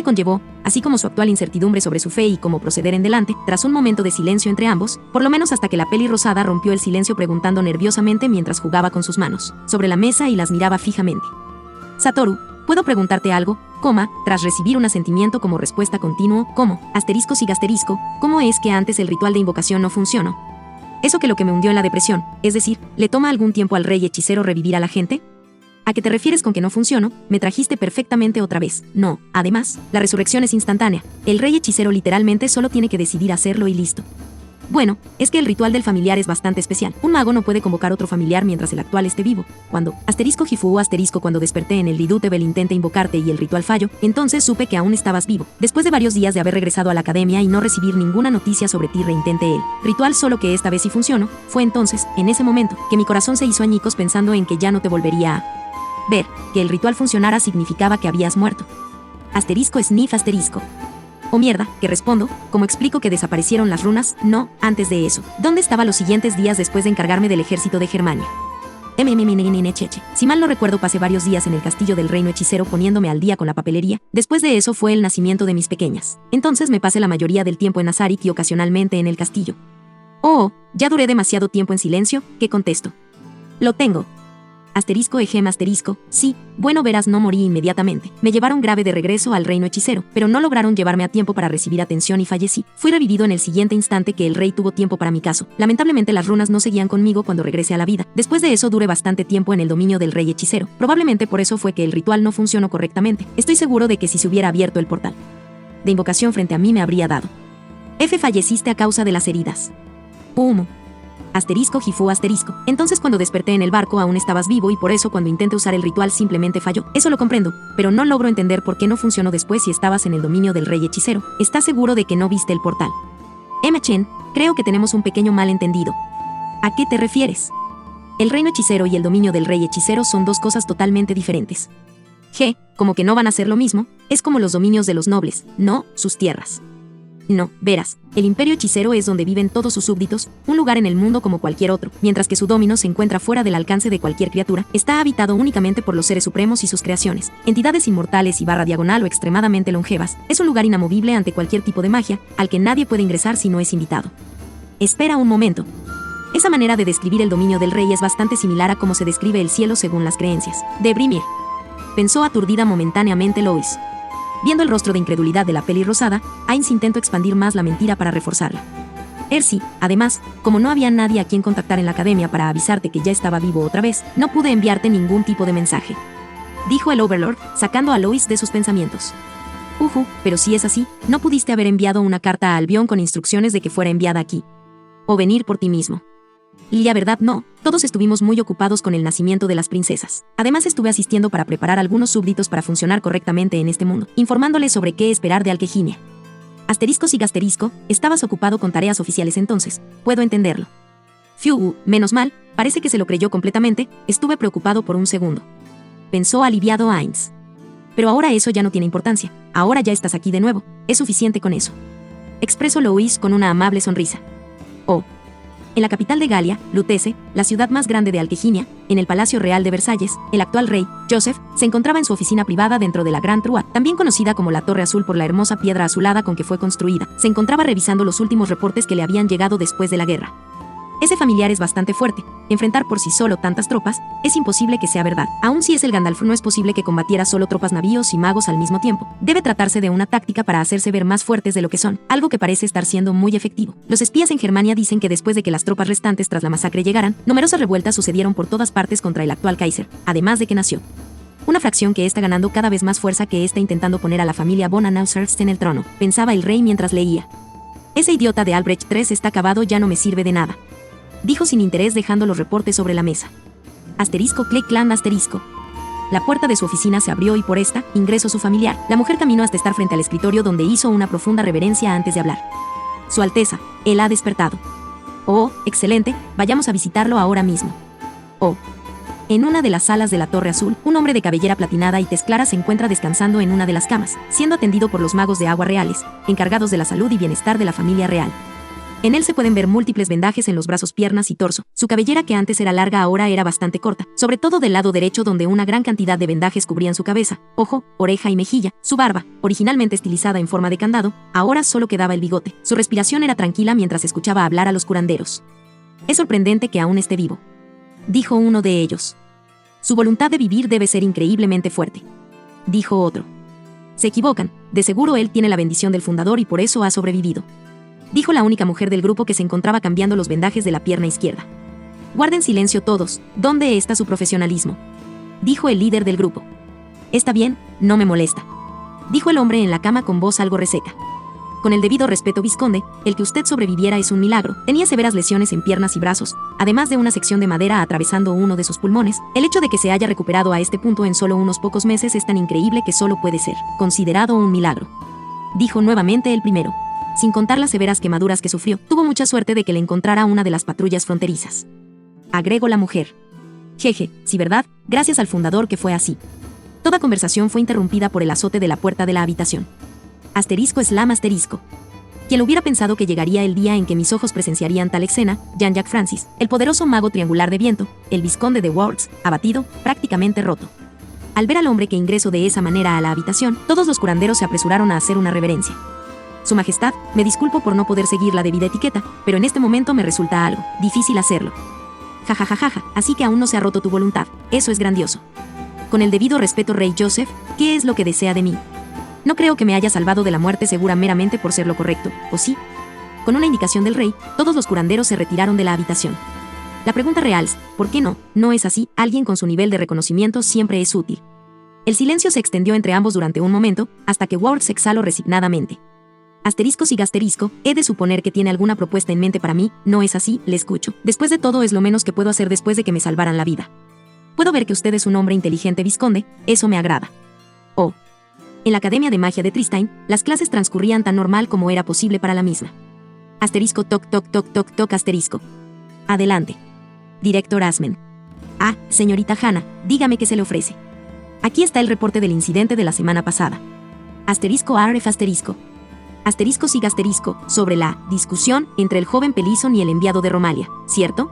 conllevó, así como su actual incertidumbre sobre su fe y cómo proceder en delante. Tras un momento de silencio entre ambos, por lo menos hasta que la peli rosada rompió el silencio preguntando nerviosamente mientras jugaba con sus manos sobre la mesa y las miraba fijamente. Satoru, ¿puedo preguntarte algo? Tras recibir un asentimiento como respuesta continuo, asterisco sigue asterisco, ¿cómo es que antes el ritual de invocación no funcionó? Eso que lo que me hundió en la depresión, es decir, ¿le toma algún tiempo al rey hechicero revivir a la gente? ¿A qué te refieres con que no funcionó? Me trajiste perfectamente otra vez. No, además, la resurrección es instantánea. El rey hechicero literalmente solo tiene que decidir hacerlo y listo. Bueno, es que el ritual del familiar es bastante especial. Un mago no puede convocar otro familiar mientras el actual esté vivo. Cuando, cuando desperté en el Ridutebel intenté invocarte y el ritual falló, entonces supe que aún estabas vivo. Después de varios días de haber regresado a la academia y no recibir ninguna noticia sobre ti, reintenté el ritual, solo que esta vez sí funcionó. Fue entonces, en ese momento, que mi corazón se hizo añicos pensando en que ya no te volvería a ver. Que el ritual funcionara significaba que habías muerto. Sniff. Oh mierda, ¿qué respondo? ¿Cómo explico que desaparecieron las runas? No, antes de eso. ¿Dónde estaba los siguientes días después de encargarme del ejército de Germania? Si mal no recuerdo, pasé varios días en el castillo del reino hechicero poniéndome al día con la papelería. Después de eso fue el nacimiento de mis pequeñas. Entonces me pasé la mayoría del tiempo en Azarik y ocasionalmente en el castillo. Oh, ya duré demasiado tiempo en silencio. ¿Qué contesto? Lo tengo. Sí, bueno, verás, no morí inmediatamente. Me llevaron grave de regreso al reino hechicero, pero no lograron llevarme a tiempo para recibir atención y fallecí. Fui revivido en el siguiente instante que el rey tuvo tiempo para mi caso. Lamentablemente las runas no seguían conmigo cuando regresé a la vida. Después de eso duré bastante tiempo en el dominio del rey hechicero. Probablemente por eso fue que el ritual no funcionó correctamente. Estoy seguro de que si se hubiera abierto el portal de invocación frente a mí me habría dado. Falleciste a causa de las heridas. Gifu. Entonces cuando desperté en el barco aún estabas vivo y por eso cuando intenté usar el ritual simplemente falló. Eso lo comprendo, pero no logro entender por qué no funcionó después si estabas en el dominio del rey hechicero. ¿Estás seguro de que no viste el portal? Chen, creo que tenemos un pequeño malentendido. ¿A qué te refieres? El reino hechicero y el dominio del rey hechicero son dos cosas totalmente diferentes. Como que no van a ser lo mismo, es como los dominios de los nobles, no sus tierras. No, verás, el imperio hechicero es donde viven todos sus súbditos, un lugar en el mundo como cualquier otro, mientras que su dominio se encuentra fuera del alcance de cualquier criatura, está habitado únicamente por los seres supremos y sus creaciones, entidades inmortales y /diagonal o extremadamente longevas, es un lugar inamovible ante cualquier tipo de magia, al que nadie puede ingresar si no es invitado. Espera un momento. Esa manera de describir el dominio del rey es bastante similar a cómo se describe el cielo según las creencias de Brimir. Pensó aturdida momentáneamente Lois. Viendo el rostro de incredulidad de la pelirrosada, Ainz intentó expandir más la mentira para reforzarla. Además, como no había nadie a quien contactar en la academia para avisarte que ya estaba vivo otra vez, no pude enviarte ningún tipo de mensaje. Dijo el Overlord, sacando a Lois de sus pensamientos. Pero si es así, ¿no pudiste haber enviado una carta a Albion con instrucciones de que fuera enviada aquí? O venir por ti mismo. Y la verdad no, todos estuvimos muy ocupados con el nacimiento de las princesas. Además estuve asistiendo para preparar a algunos súbditos para funcionar correctamente en este mundo, informándoles sobre qué esperar de Alqueginia. Estabas ocupado con tareas oficiales entonces, puedo entenderlo. Menos mal, parece que se lo creyó completamente, estuve preocupado por un segundo. Pensó aliviado Ainz. Pero ahora eso ya no tiene importancia, ahora ya estás aquí de nuevo, es suficiente con eso. Expresó Lois con una amable sonrisa. En la capital de Galia, Lutece, la ciudad más grande de Alqueginia, en el Palacio Real de Versalles, el actual rey, Joseph, se encontraba en su oficina privada dentro de la Gran Trua, también conocida como la Torre Azul por la hermosa piedra azulada con que fue construida. Se encontraba revisando los últimos reportes que le habían llegado después de la guerra. Ese familiar es bastante fuerte. Enfrentar por sí solo tantas tropas, es imposible que sea verdad. Aun si es el Gandalf, no es posible que combatiera solo tropas navíos y magos al mismo tiempo. Debe tratarse de una táctica para hacerse ver más fuertes de lo que son, algo que parece estar siendo muy efectivo. Los espías en Germania dicen que después de que las tropas restantes tras la masacre llegaran, numerosas revueltas sucedieron por todas partes contra el actual Kaiser, además de que nació una fracción que está ganando cada vez más fuerza que está intentando poner a la familia von Anhalt en el trono, pensaba el rey mientras leía. Ese idiota de Albrecht III está acabado, ya no me sirve de nada. Dijo sin interés dejando los reportes sobre la mesa. /Clan. La puerta de su oficina se abrió y por esta, ingresó su familiar. La mujer caminó hasta estar frente al escritorio donde hizo una profunda reverencia antes de hablar. Su Alteza, él ha despertado. Oh, excelente, vayamos a visitarlo ahora mismo. En una de las salas de la Torre Azul, un hombre de cabellera platinada y tez clara se encuentra descansando en una de las camas, siendo atendido por los magos de agua reales, encargados de la salud y bienestar de la familia real. En él se pueden ver múltiples vendajes en los brazos, piernas y torso. Su cabellera, que antes era larga, ahora era bastante corta, sobre todo del lado derecho donde una gran cantidad de vendajes cubrían su cabeza, ojo, oreja y mejilla. Su barba, originalmente estilizada en forma de candado, ahora solo quedaba el bigote. Su respiración era tranquila mientras escuchaba hablar a los curanderos. Es sorprendente que aún esté vivo, dijo uno de ellos. Su voluntad de vivir debe ser increíblemente fuerte, dijo otro. Se equivocan, de seguro él tiene la bendición del fundador y por eso ha sobrevivido, dijo la única mujer del grupo que se encontraba cambiando los vendajes de la pierna izquierda. Guarden silencio todos, ¿dónde está su profesionalismo?, dijo el líder del grupo. Está bien, no me molesta, dijo el hombre en la cama con voz algo reseca. Con el debido respeto, vizconde, el que usted sobreviviera es un milagro. Tenía severas lesiones en piernas y brazos, además de una sección de madera atravesando uno de sus pulmones. El hecho de que se haya recuperado a este punto en solo unos pocos meses es tan increíble que solo puede ser considerado un milagro. Dijo nuevamente el primero. Sin contar las severas quemaduras que sufrió, tuvo mucha suerte de que le encontrara una de las patrullas fronterizas. Agregó la mujer. Jeje, sí, verdad, gracias al fundador que fue así. Toda conversación fue interrumpida por el azote de la puerta de la habitación. Asterisco slam asterisco. Quien hubiera pensado que llegaría el día en que mis ojos presenciarían tal escena. Jean-Jacques Francis, el poderoso mago triangular de viento, el vizconde de Wards, abatido, prácticamente roto. Al ver al hombre que ingresó de esa manera a la habitación, todos los curanderos se apresuraron a hacer una reverencia. Su Majestad, me disculpo por no poder seguir la debida etiqueta, pero en este momento me resulta algo difícil hacerlo. Jajajajaja, así que aún no se ha roto tu voluntad, eso es grandioso. Con el debido respeto, Rey Joseph, ¿qué es lo que desea de mí? No creo que me haya salvado de la muerte segura meramente por ser lo correcto, ¿o sí? Con una indicación del rey, todos los curanderos se retiraron de la habitación. La pregunta real es, ¿por qué no? No es así, alguien con su nivel de reconocimiento siempre es útil. El silencio se extendió entre ambos durante un momento, hasta que Ward se exhaló resignadamente. Asterisco siga asterisco, he de suponer que tiene alguna propuesta en mente para mí, no es así, le escucho. Después de todo es lo menos que puedo hacer después de que me salvaran la vida. Puedo ver que usted es un hombre inteligente, vizconde, eso me agrada. Oh. En la Academia de Magia de Tristine, las clases transcurrían tan normal como era posible para la misma. Asterisco toc toc toc toc toc asterisco. Adelante. Director Asmen. Ah, señorita Hannah, dígame qué se le ofrece. Aquí está el reporte del incidente de la semana pasada. Asterisco arf asterisco. Asterisco siga asterisco, sobre la discusión entre el joven Pelison y el enviado de Romalia, ¿cierto?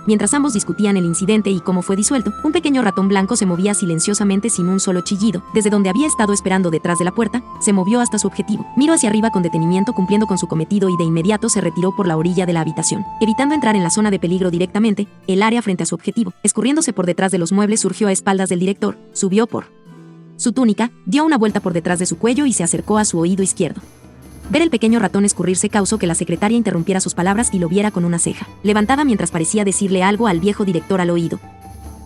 Mientras ambos discutían el incidente y cómo fue disuelto, un pequeño ratón blanco se movía silenciosamente sin un solo chillido. Desde donde había estado esperando detrás de la puerta, se movió hasta su objetivo. Miró hacia arriba con detenimiento cumpliendo con su cometido y de inmediato se retiró por la orilla de la habitación, evitando entrar en la zona de peligro directamente, el área frente a su objetivo. Escurriéndose por detrás de los muebles surgió a espaldas del director, subió por su túnica, dio una vuelta por detrás de su cuello y se acercó a su oído izquierdo. Ver el pequeño ratón escurrirse causó que la secretaria interrumpiera sus palabras y lo viera con una ceja levantada mientras parecía decirle algo al viejo director al oído.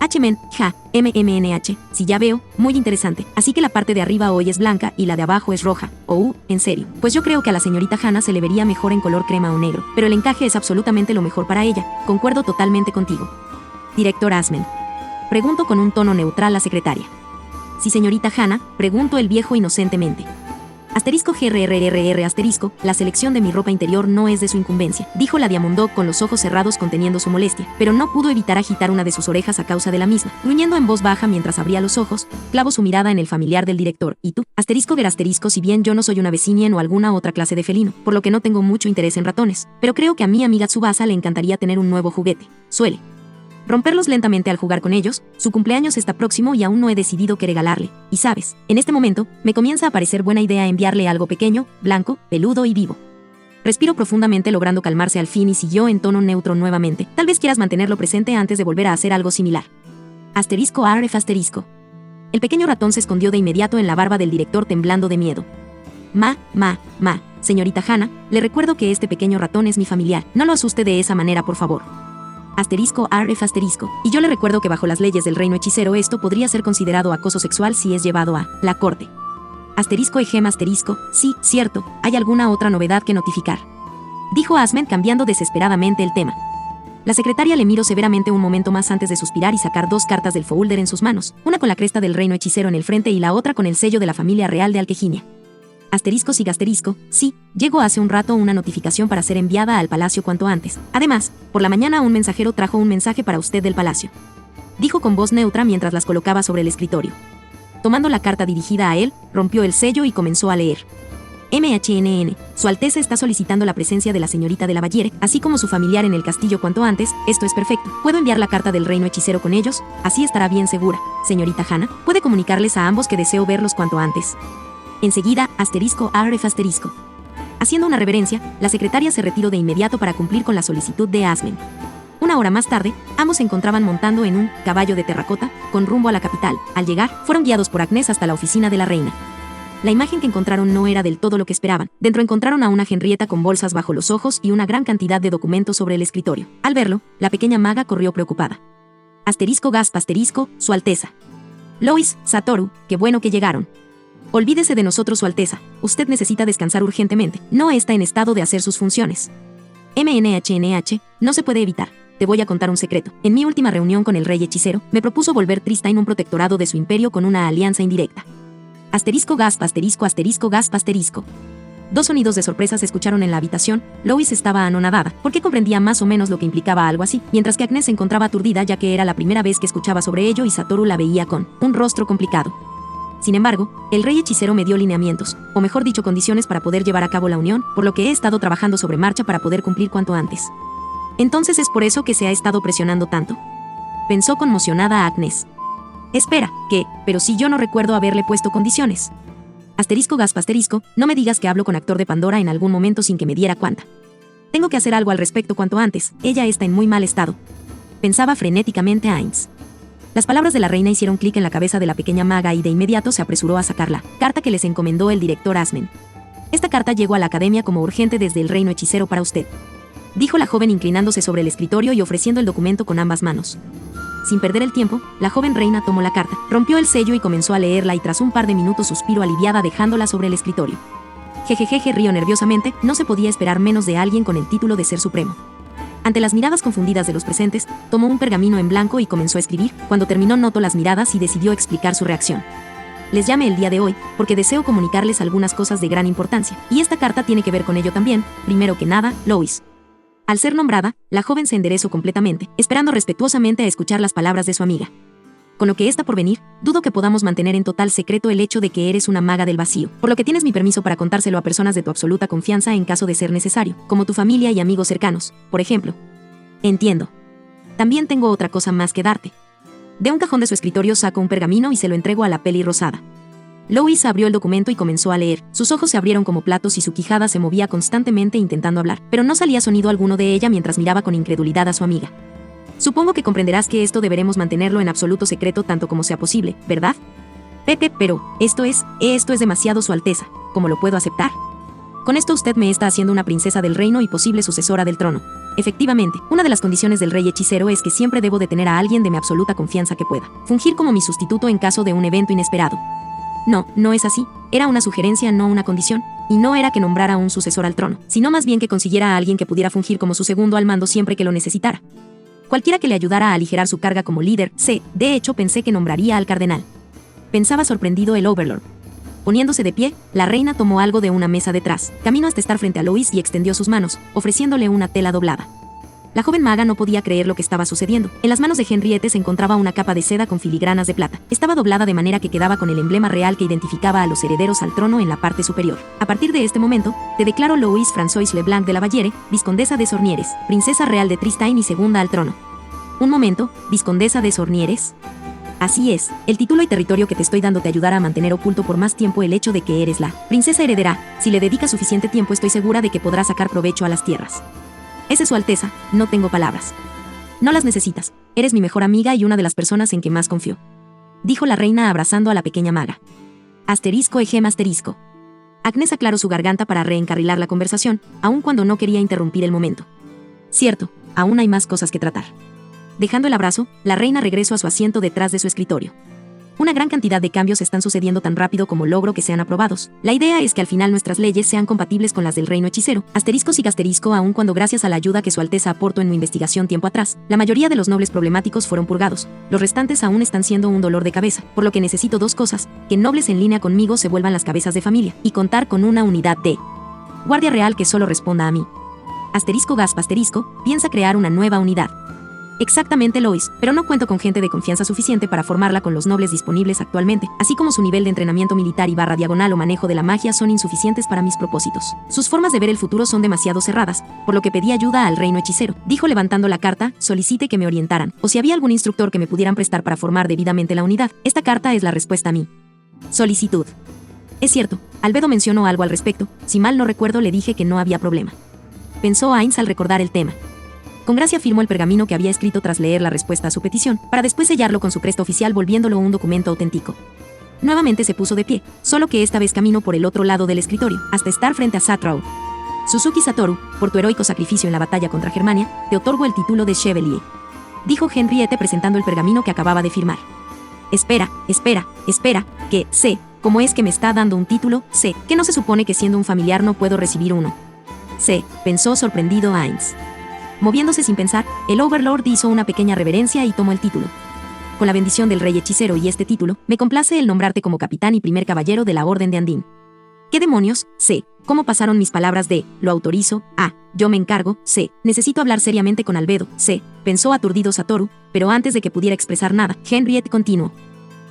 H-men, ja, MMNH, si ya veo, muy interesante, así que la parte de arriba hoy es blanca y la de abajo es roja, en serio, pues yo creo que a la señorita Hannah se le vería mejor en color crema o negro, pero el encaje es absolutamente lo mejor para ella, concuerdo totalmente contigo. Director Asmen. Pregunto con un tono neutral a la secretaria. Sí, señorita Hannah, preguntó el viejo inocentemente. Asterisco GRRRR asterisco, la selección de mi ropa interior no es de su incumbencia, dijo la Diamondog con los ojos cerrados conteniendo su molestia, pero no pudo evitar agitar una de sus orejas a causa de la misma. Gruñendo en voz baja mientras abría los ojos, clavó su mirada en el familiar del director. ¿Y tú? Asterisco ver asterisco, si bien yo no soy una vecinien o alguna otra clase de felino, por lo que no tengo mucho interés en ratones, pero creo que a mi amiga Tsubasa le encantaría tener un nuevo juguete. Suele romperlos lentamente al jugar con ellos. Su cumpleaños está próximo y aún no he decidido qué regalarle. Y sabes, en este momento, me comienza a parecer buena idea enviarle algo pequeño, blanco, peludo y vivo. Respiró profundamente logrando calmarse al fin y siguió en tono neutro nuevamente. Tal vez quieras mantenerlo presente antes de volver a hacer algo similar. Asterisco arf asterisco. El pequeño ratón se escondió de inmediato en la barba del director temblando de miedo. Señorita Hannah, le recuerdo que este pequeño ratón es mi familiar. No lo asuste de esa manera, por favor. Asterisco arf asterisco. Y yo le recuerdo que bajo las leyes del reino hechicero esto podría ser considerado acoso sexual si es llevado a la corte. Asterisco egem asterisco. Sí, cierto, ¿hay alguna otra novedad que notificar? Dijo Asmen cambiando desesperadamente el tema. La secretaria le miró severamente un momento más antes de suspirar y sacar dos cartas del folder en sus manos, una con la cresta del reino hechicero en el frente y la otra con el sello de la familia real de Alqueginia. Asterisco siga asterisco, sí, llegó hace un rato una notificación para ser enviada al palacio cuanto antes. Además, por la mañana un mensajero trajo un mensaje para usted del palacio. Dijo con voz neutra mientras las colocaba sobre el escritorio. Tomando la carta dirigida a él, rompió el sello y comenzó a leer. MHNN, Su Alteza está solicitando la presencia de la señorita de la Valliere, así como su familiar en el castillo cuanto antes. Esto es perfecto. ¿Puedo enviar la carta del reino hechicero con ellos? Así estará bien segura. Señorita Hannah, ¿puede comunicarles a ambos que deseo verlos cuanto antes? Enseguida, asterisco arf asterisco. Haciendo una reverencia, la secretaria se retiró de inmediato para cumplir con la solicitud de Asmen. Una hora más tarde, ambos se encontraban montando en un caballo de terracota, con rumbo a la capital. Al llegar, fueron guiados por Agnes hasta la oficina de la reina. La imagen que encontraron no era del todo lo que esperaban. Dentro encontraron a una Henrietta con bolsas bajo los ojos y una gran cantidad de documentos sobre el escritorio. Al verlo, la pequeña maga corrió preocupada. Asterisco gasp asterisco, Su Alteza. Lois, Satoru, qué bueno que llegaron. Olvídese de nosotros, Su Alteza. Usted necesita descansar urgentemente. No está en estado de hacer sus funciones. MNHNH, no se puede evitar. Te voy a contar un secreto. En mi última reunión con el rey hechicero, me propuso volver Tristine un protectorado de su imperio con una alianza indirecta. Asterisco gasp, asterisco, asterisco gasp, asterisco. Dos sonidos de sorpresa se escucharon en la habitación. Lois estaba anonadada, porque comprendía más o menos lo que implicaba algo así, mientras que Agnes se encontraba aturdida ya que era la primera vez que escuchaba sobre ello y Satoru la veía con un rostro complicado. Sin embargo, el rey hechicero me dio lineamientos, o mejor dicho condiciones para poder llevar a cabo la unión, por lo que he estado trabajando sobre marcha para poder cumplir cuanto antes. Entonces es por eso que se ha estado presionando tanto. Pensó conmocionada a Agnes. Espera, ¿qué? Pero si yo no recuerdo haberle puesto condiciones. Asterisco gasp asterisco, no me digas que hablo con Actor de Pandora en algún momento sin que me diera cuenta. Tengo que hacer algo al respecto cuanto antes, ella está en muy mal estado. Pensaba frenéticamente Ainz. Las palabras de la reina hicieron clic en la cabeza de la pequeña maga y de inmediato se apresuró a sacar la carta que les encomendó el director Asmen. Esta carta llegó a la academia como urgente desde el reino hechicero para usted, dijo la joven inclinándose sobre el escritorio y ofreciendo el documento con ambas manos. Sin perder el tiempo, la joven reina tomó la carta, rompió el sello y comenzó a leerla y tras un par de minutos suspiró aliviada dejándola sobre el escritorio. Jejejeje, rió nerviosamente, no se podía esperar menos de alguien con el título de ser supremo. Ante las miradas confundidas de los presentes, tomó un pergamino en blanco y comenzó a escribir. Cuando terminó notó las miradas y decidió explicar su reacción. Les llamé el día de hoy porque deseo comunicarles algunas cosas de gran importancia, y esta carta tiene que ver con ello también. Primero que nada, Lois. Al ser nombrada, la joven se enderezó completamente, esperando respetuosamente a escuchar las palabras de su amiga. Con lo que está por venir, dudo que podamos mantener en total secreto el hecho de que eres una maga del vacío, por lo que tienes mi permiso para contárselo a personas de tu absoluta confianza en caso de ser necesario, como tu familia y amigos cercanos, por ejemplo. Entiendo. También tengo otra cosa más que darte. De un cajón de su escritorio sacó un pergamino y se lo entregó a la peli rosada. Lois abrió el documento y comenzó a leer. Sus ojos se abrieron como platos y su quijada se movía constantemente intentando hablar, pero no salía sonido alguno de ella mientras miraba con incredulidad a su amiga. Supongo que comprenderás que esto deberemos mantenerlo en absoluto secreto tanto como sea posible, ¿verdad? Pepe, pero, esto es demasiado, Su Alteza. ¿Cómo lo puedo aceptar? Con esto usted me está haciendo una princesa del reino y posible sucesora del trono. Efectivamente, una de las condiciones del rey hechicero es que siempre debo de tener a alguien de mi absoluta confianza que pueda fungir como mi sustituto en caso de un evento inesperado. No, no es así. Era una sugerencia, no una condición. Y no era que nombrara un sucesor al trono, sino más bien que consiguiera a alguien que pudiera fungir como su segundo al mando siempre que lo necesitara. Cualquiera que le ayudara a aligerar su carga como líder. De hecho pensé que nombraría al cardenal. Pensaba sorprendido el Overlord. Poniéndose de pie, la reina tomó algo de una mesa detrás, camino hasta estar frente a Lois y extendió sus manos, ofreciéndole una tela doblada. La joven maga no podía creer lo que estaba sucediendo. En las manos de Henriette se encontraba una capa de seda con filigranas de plata. Estaba doblada de manera que quedaba con el emblema real que identificaba a los herederos al trono en la parte superior. A partir de este momento, te declaro Lois Françoise Leblanc de la Valliere, viscondesa de Sornieres, princesa real de Tristine y segunda al trono. Un momento, ¿viscondesa de Sornieres? Así es, el título y territorio que te estoy dando te ayudará a mantener oculto por más tiempo el hecho de que eres la princesa heredera. Si le dedicas suficiente tiempo estoy segura de que podrás sacar provecho a las tierras. Ese es Su Alteza, no tengo palabras. No las necesitas, eres mi mejor amiga y una de las personas en que más confío, dijo la reina abrazando a la pequeña maga. Asterisco ejem asterisco. Agnes aclaró su garganta para reencarrilar la conversación, aun cuando no quería interrumpir el momento. Cierto, aún hay más cosas que tratar. Dejando el abrazo, la reina regresó a su asiento detrás de su escritorio. Una gran cantidad de cambios están sucediendo tan rápido como logro que sean aprobados. La idea es que al final nuestras leyes sean compatibles con las del reino hechicero. Asterisco sí asterisco, aun cuando gracias a la ayuda que Su Alteza aportó en mi investigación tiempo atrás, la mayoría de los nobles problemáticos fueron purgados. Los restantes aún están siendo un dolor de cabeza, por lo que necesito dos cosas: que nobles en línea conmigo se vuelvan las cabezas de familia, y contar con una unidad de guardia real que solo responda a mí. Asterisco gasp asterisco, piensa crear una nueva unidad. Exactamente, Lois, pero no cuento con gente de confianza suficiente para formarla con los nobles disponibles actualmente, así como su nivel de entrenamiento militar y /diagonal o manejo de la magia son insuficientes para mis propósitos. Sus formas de ver el futuro son demasiado cerradas, por lo que pedí ayuda al reino hechicero, dijo levantando la carta. Solicité que me orientaran, o si había algún instructor que me pudieran prestar para formar debidamente la unidad. Esta carta es la respuesta a mi solicitud. Es cierto, Albedo mencionó algo al respecto, si mal no recuerdo le dije que no había problema. Pensó Ainz al recordar el tema. Con gracia firmó el pergamino que había escrito tras leer la respuesta a su petición, para después sellarlo con su cresta oficial volviéndolo un documento auténtico. Nuevamente se puso de pie, solo que esta vez caminó por el otro lado del escritorio, hasta estar frente a Satrow. Suzuki Satoru, por tu heroico sacrificio en la batalla contra Germania, te otorgo el título de Chevalier, dijo Henriette presentando el pergamino que acababa de firmar. Espera, que ¿Cómo es que me está dando un título? C. ¿Que no se supone que siendo un familiar no puedo recibir uno? C. Pensó sorprendido Ainz. Moviéndose sin pensar, el Overlord hizo una pequeña reverencia y tomó el título. Con la bendición del rey hechicero y este título, me complace el nombrarte como capitán y primer caballero de la Orden de Andín. ¿Qué demonios? C. ¿Cómo pasaron mis palabras de lo autorizo a yo me encargo? C. Necesito hablar seriamente con Albedo. C. Pensó aturdido Satoru, pero antes de que pudiera expresar nada, Henriette continuó.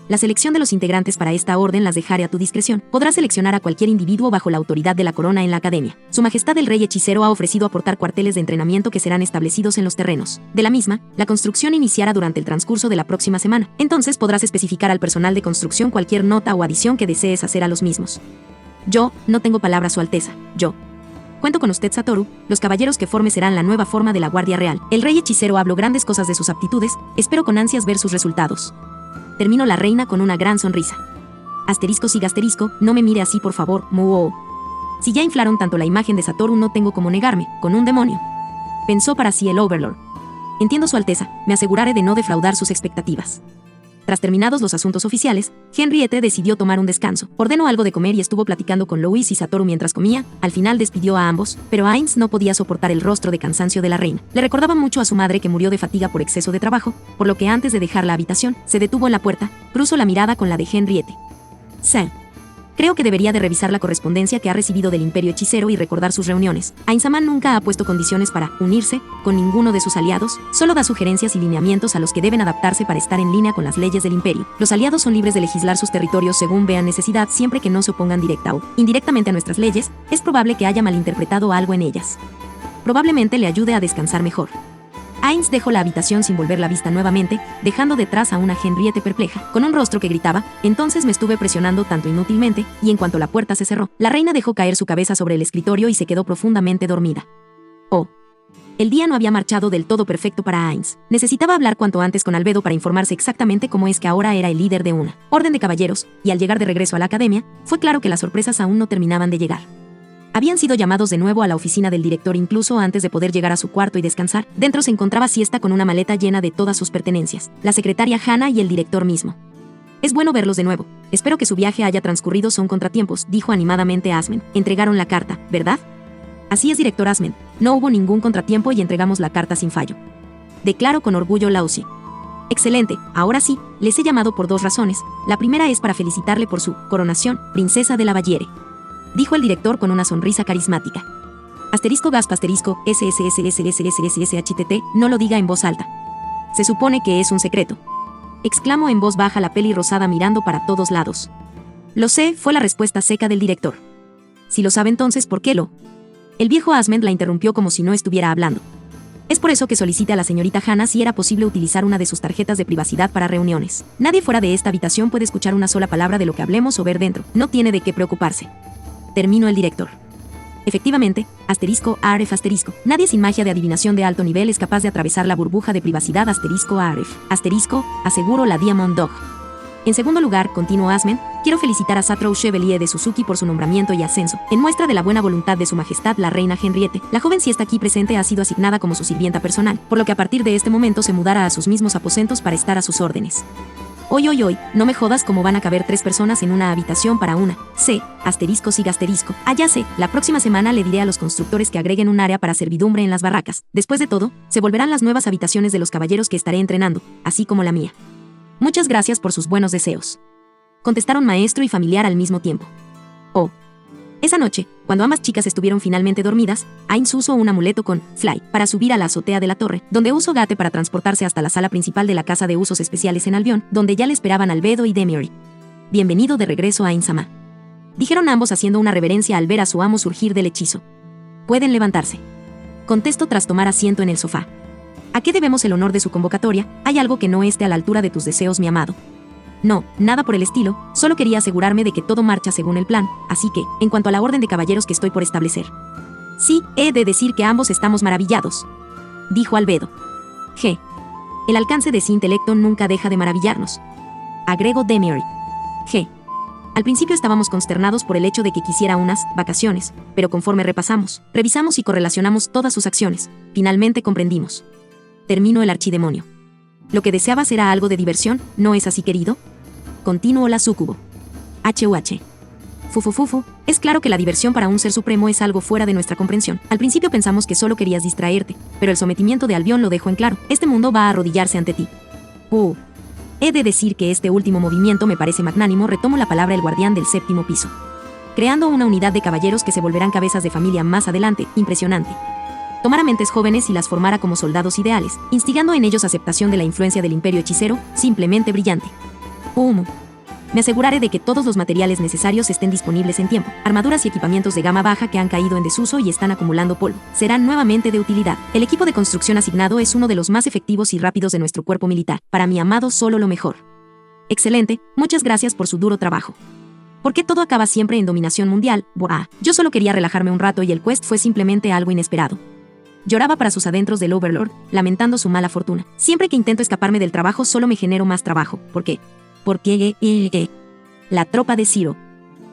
La selección de los integrantes para esta orden las dejaré a tu discreción. Podrás seleccionar a cualquier individuo bajo la autoridad de la corona en la academia. Su Majestad el Rey Hechicero ha ofrecido aportar cuarteles de entrenamiento que serán establecidos en los terrenos. De la misma, la construcción iniciará durante el transcurso de la próxima semana. Entonces podrás especificar al personal de construcción cualquier nota o adición que desees hacer a los mismos. Yo no tengo palabra, Su Alteza. Yo cuento con usted, Satoru. Los caballeros que forme serán la nueva forma de la Guardia Real. El Rey Hechicero habló grandes cosas de sus aptitudes. Espero con ansias ver sus resultados. Terminó la reina con una gran sonrisa. Asterisco sigue asterisco, no me mire así por favor, muo. Si ya inflaron tanto la imagen de Satoru no tengo como negarme, con un demonio. Pensó para sí el Overlord. Entiendo, Su Alteza, me aseguraré de no defraudar sus expectativas. Tras terminados los asuntos oficiales, Henriette decidió tomar un descanso. Ordenó algo de comer y estuvo platicando con Louis y Satoru mientras comía. Al final despidió a ambos, pero Ainz no podía soportar el rostro de cansancio de la reina. Le recordaba mucho a su madre que murió de fatiga por exceso de trabajo, por lo que antes de dejar la habitación, se detuvo en la puerta, cruzó la mirada con la de Henriette. Sí. Creo que debería de revisar la correspondencia que ha recibido del Imperio Hechicero y recordar sus reuniones. Ainz-sama nunca ha puesto condiciones para unirse con ninguno de sus aliados, solo da sugerencias y lineamientos a los que deben adaptarse para estar en línea con las leyes del Imperio. Los aliados son libres de legislar sus territorios según vean necesidad siempre que no se opongan directa o indirectamente a nuestras leyes. Es probable que haya malinterpretado algo en ellas. Probablemente le ayude a descansar mejor. Ainz dejó la habitación sin volver la vista nuevamente, dejando detrás a una Henriette perpleja, con un rostro que gritaba, entonces me estuve presionando tanto inútilmente, y en cuanto la puerta se cerró, la reina dejó caer su cabeza sobre el escritorio y se quedó profundamente dormida. Oh. El día no había marchado del todo perfecto para Ainz. Necesitaba hablar cuanto antes con Albedo para informarse exactamente cómo es que ahora era el líder de una orden de caballeros, y al llegar de regreso a la academia, fue claro que las sorpresas aún no terminaban de llegar. Habían sido llamados de nuevo a la oficina del director incluso antes de poder llegar a su cuarto y descansar. Dentro se encontraba Siesta con una maleta llena de todas sus pertenencias, la secretaria Hannah y el director mismo. Es bueno verlos de nuevo. Espero que su viaje haya transcurrido sin contratiempos, dijo animadamente Asmen. Entregaron la carta, ¿verdad? Así es, director Asmen. No hubo ningún contratiempo y entregamos la carta sin fallo. Declaró con orgullo Lausi. Excelente, ahora sí, les he llamado por dos razones. La primera es para felicitarle por su coronación, princesa de la Baviera. Dijo el director con una sonrisa carismática. Asterisco gaspa asterisco SSSSSSSHTT, no lo diga en voz alta. Se supone que es un secreto. Exclamó en voz baja la peli rosada mirando para todos lados. Lo sé, fue la respuesta seca del director. Si lo sabe entonces, ¿por qué lo? El viejo Asmund la interrumpió como si no estuviera hablando. Es por eso que solicité a la señorita Hannah si era posible utilizar una de sus tarjetas de privacidad para reuniones. Nadie fuera de esta habitación puede escuchar una sola palabra de lo que hablemos o ver dentro. No tiene de qué preocuparse. Terminó el director. Efectivamente, asterisco AREF asterisco. Nadie sin magia de adivinación de alto nivel es capaz de atravesar la burbuja de privacidad asterisco AREF. Asterisco, aseguro la Diamond Dog. En segundo lugar, continuó Asmen, quiero felicitar a Satoru Chevalier de Suzuki por su nombramiento y ascenso. En muestra de la buena voluntad de su majestad la reina Henriette, la joven si está aquí presente ha sido asignada como su sirvienta personal, por lo que a partir de este momento se mudará a sus mismos aposentos para estar a sus órdenes. Hoy, no me jodas cómo van a caber 3 personas en una habitación para una. C, asterisco sigue asterisco. Ya sé, la próxima semana le diré a los constructores que agreguen un área para servidumbre en las barracas. Después de todo, se volverán las nuevas habitaciones de los caballeros que estaré entrenando, así como la mía. Muchas gracias por sus buenos deseos. Contestaron maestro y familiar al mismo tiempo. Oh. Esa noche, cuando ambas chicas estuvieron finalmente dormidas, Ainz usó un amuleto con Fly para subir a la azotea de la torre, donde usó Gate para transportarse hasta la sala principal de la casa de usos especiales en Albion, donde ya le esperaban Albedo y Demiori. Bienvenido de regreso a Ainz-sama, dijeron ambos haciendo una reverencia al ver a su amo surgir del hechizo. Pueden levantarse, contestó tras tomar asiento en el sofá. ¿A qué debemos el honor de su convocatoria? ¿Hay algo que no esté a la altura de tus deseos, mi amado? No, nada por el estilo, solo quería asegurarme de que todo marcha según el plan, así que, en cuanto a la orden de caballeros que estoy por establecer. Sí, he de decir que ambos estamos maravillados, dijo Albedo. G. El alcance de ese intelecto nunca deja de maravillarnos, agregó Demiori. G. Al principio estábamos consternados por el hecho de que quisiera unas vacaciones, pero conforme revisamos y correlacionamos todas sus acciones, finalmente comprendimos. Terminó el archidemonio. Lo que deseabas era algo de diversión, ¿no es así, querido? Continuó la súcubo. HUH. Fufufufu, es claro que la diversión para un ser supremo es algo fuera de nuestra comprensión. Al principio pensamos que solo querías distraerte, pero el sometimiento de Albion lo dejó en claro. Este mundo va a arrodillarse ante ti. He de decir que este último movimiento me parece magnánimo. Retomo la palabra el guardián del séptimo piso. Creando una unidad de caballeros que se volverán cabezas de familia más adelante. Impresionante. Tomara mentes jóvenes y las formara como soldados ideales, instigando en ellos aceptación de la influencia del imperio hechicero. Simplemente brillante. Me aseguraré de que todos los materiales necesarios estén disponibles en tiempo. Armaduras y equipamientos de gama baja que han caído en desuso y están acumulando polvo serán nuevamente de utilidad. El equipo de construcción asignado es uno de los más efectivos y rápidos de nuestro cuerpo militar. Para mi amado, solo lo mejor. Excelente, muchas gracias por su duro trabajo. ¿Por qué todo acaba siempre en dominación mundial? Yo solo quería relajarme un rato y el quest fue simplemente algo inesperado. Lloraba para sus adentros del Overlord, lamentando su mala fortuna. Siempre que intento escaparme del trabajo solo me genero más trabajo. ¿Por qué? La tropa de Ciro.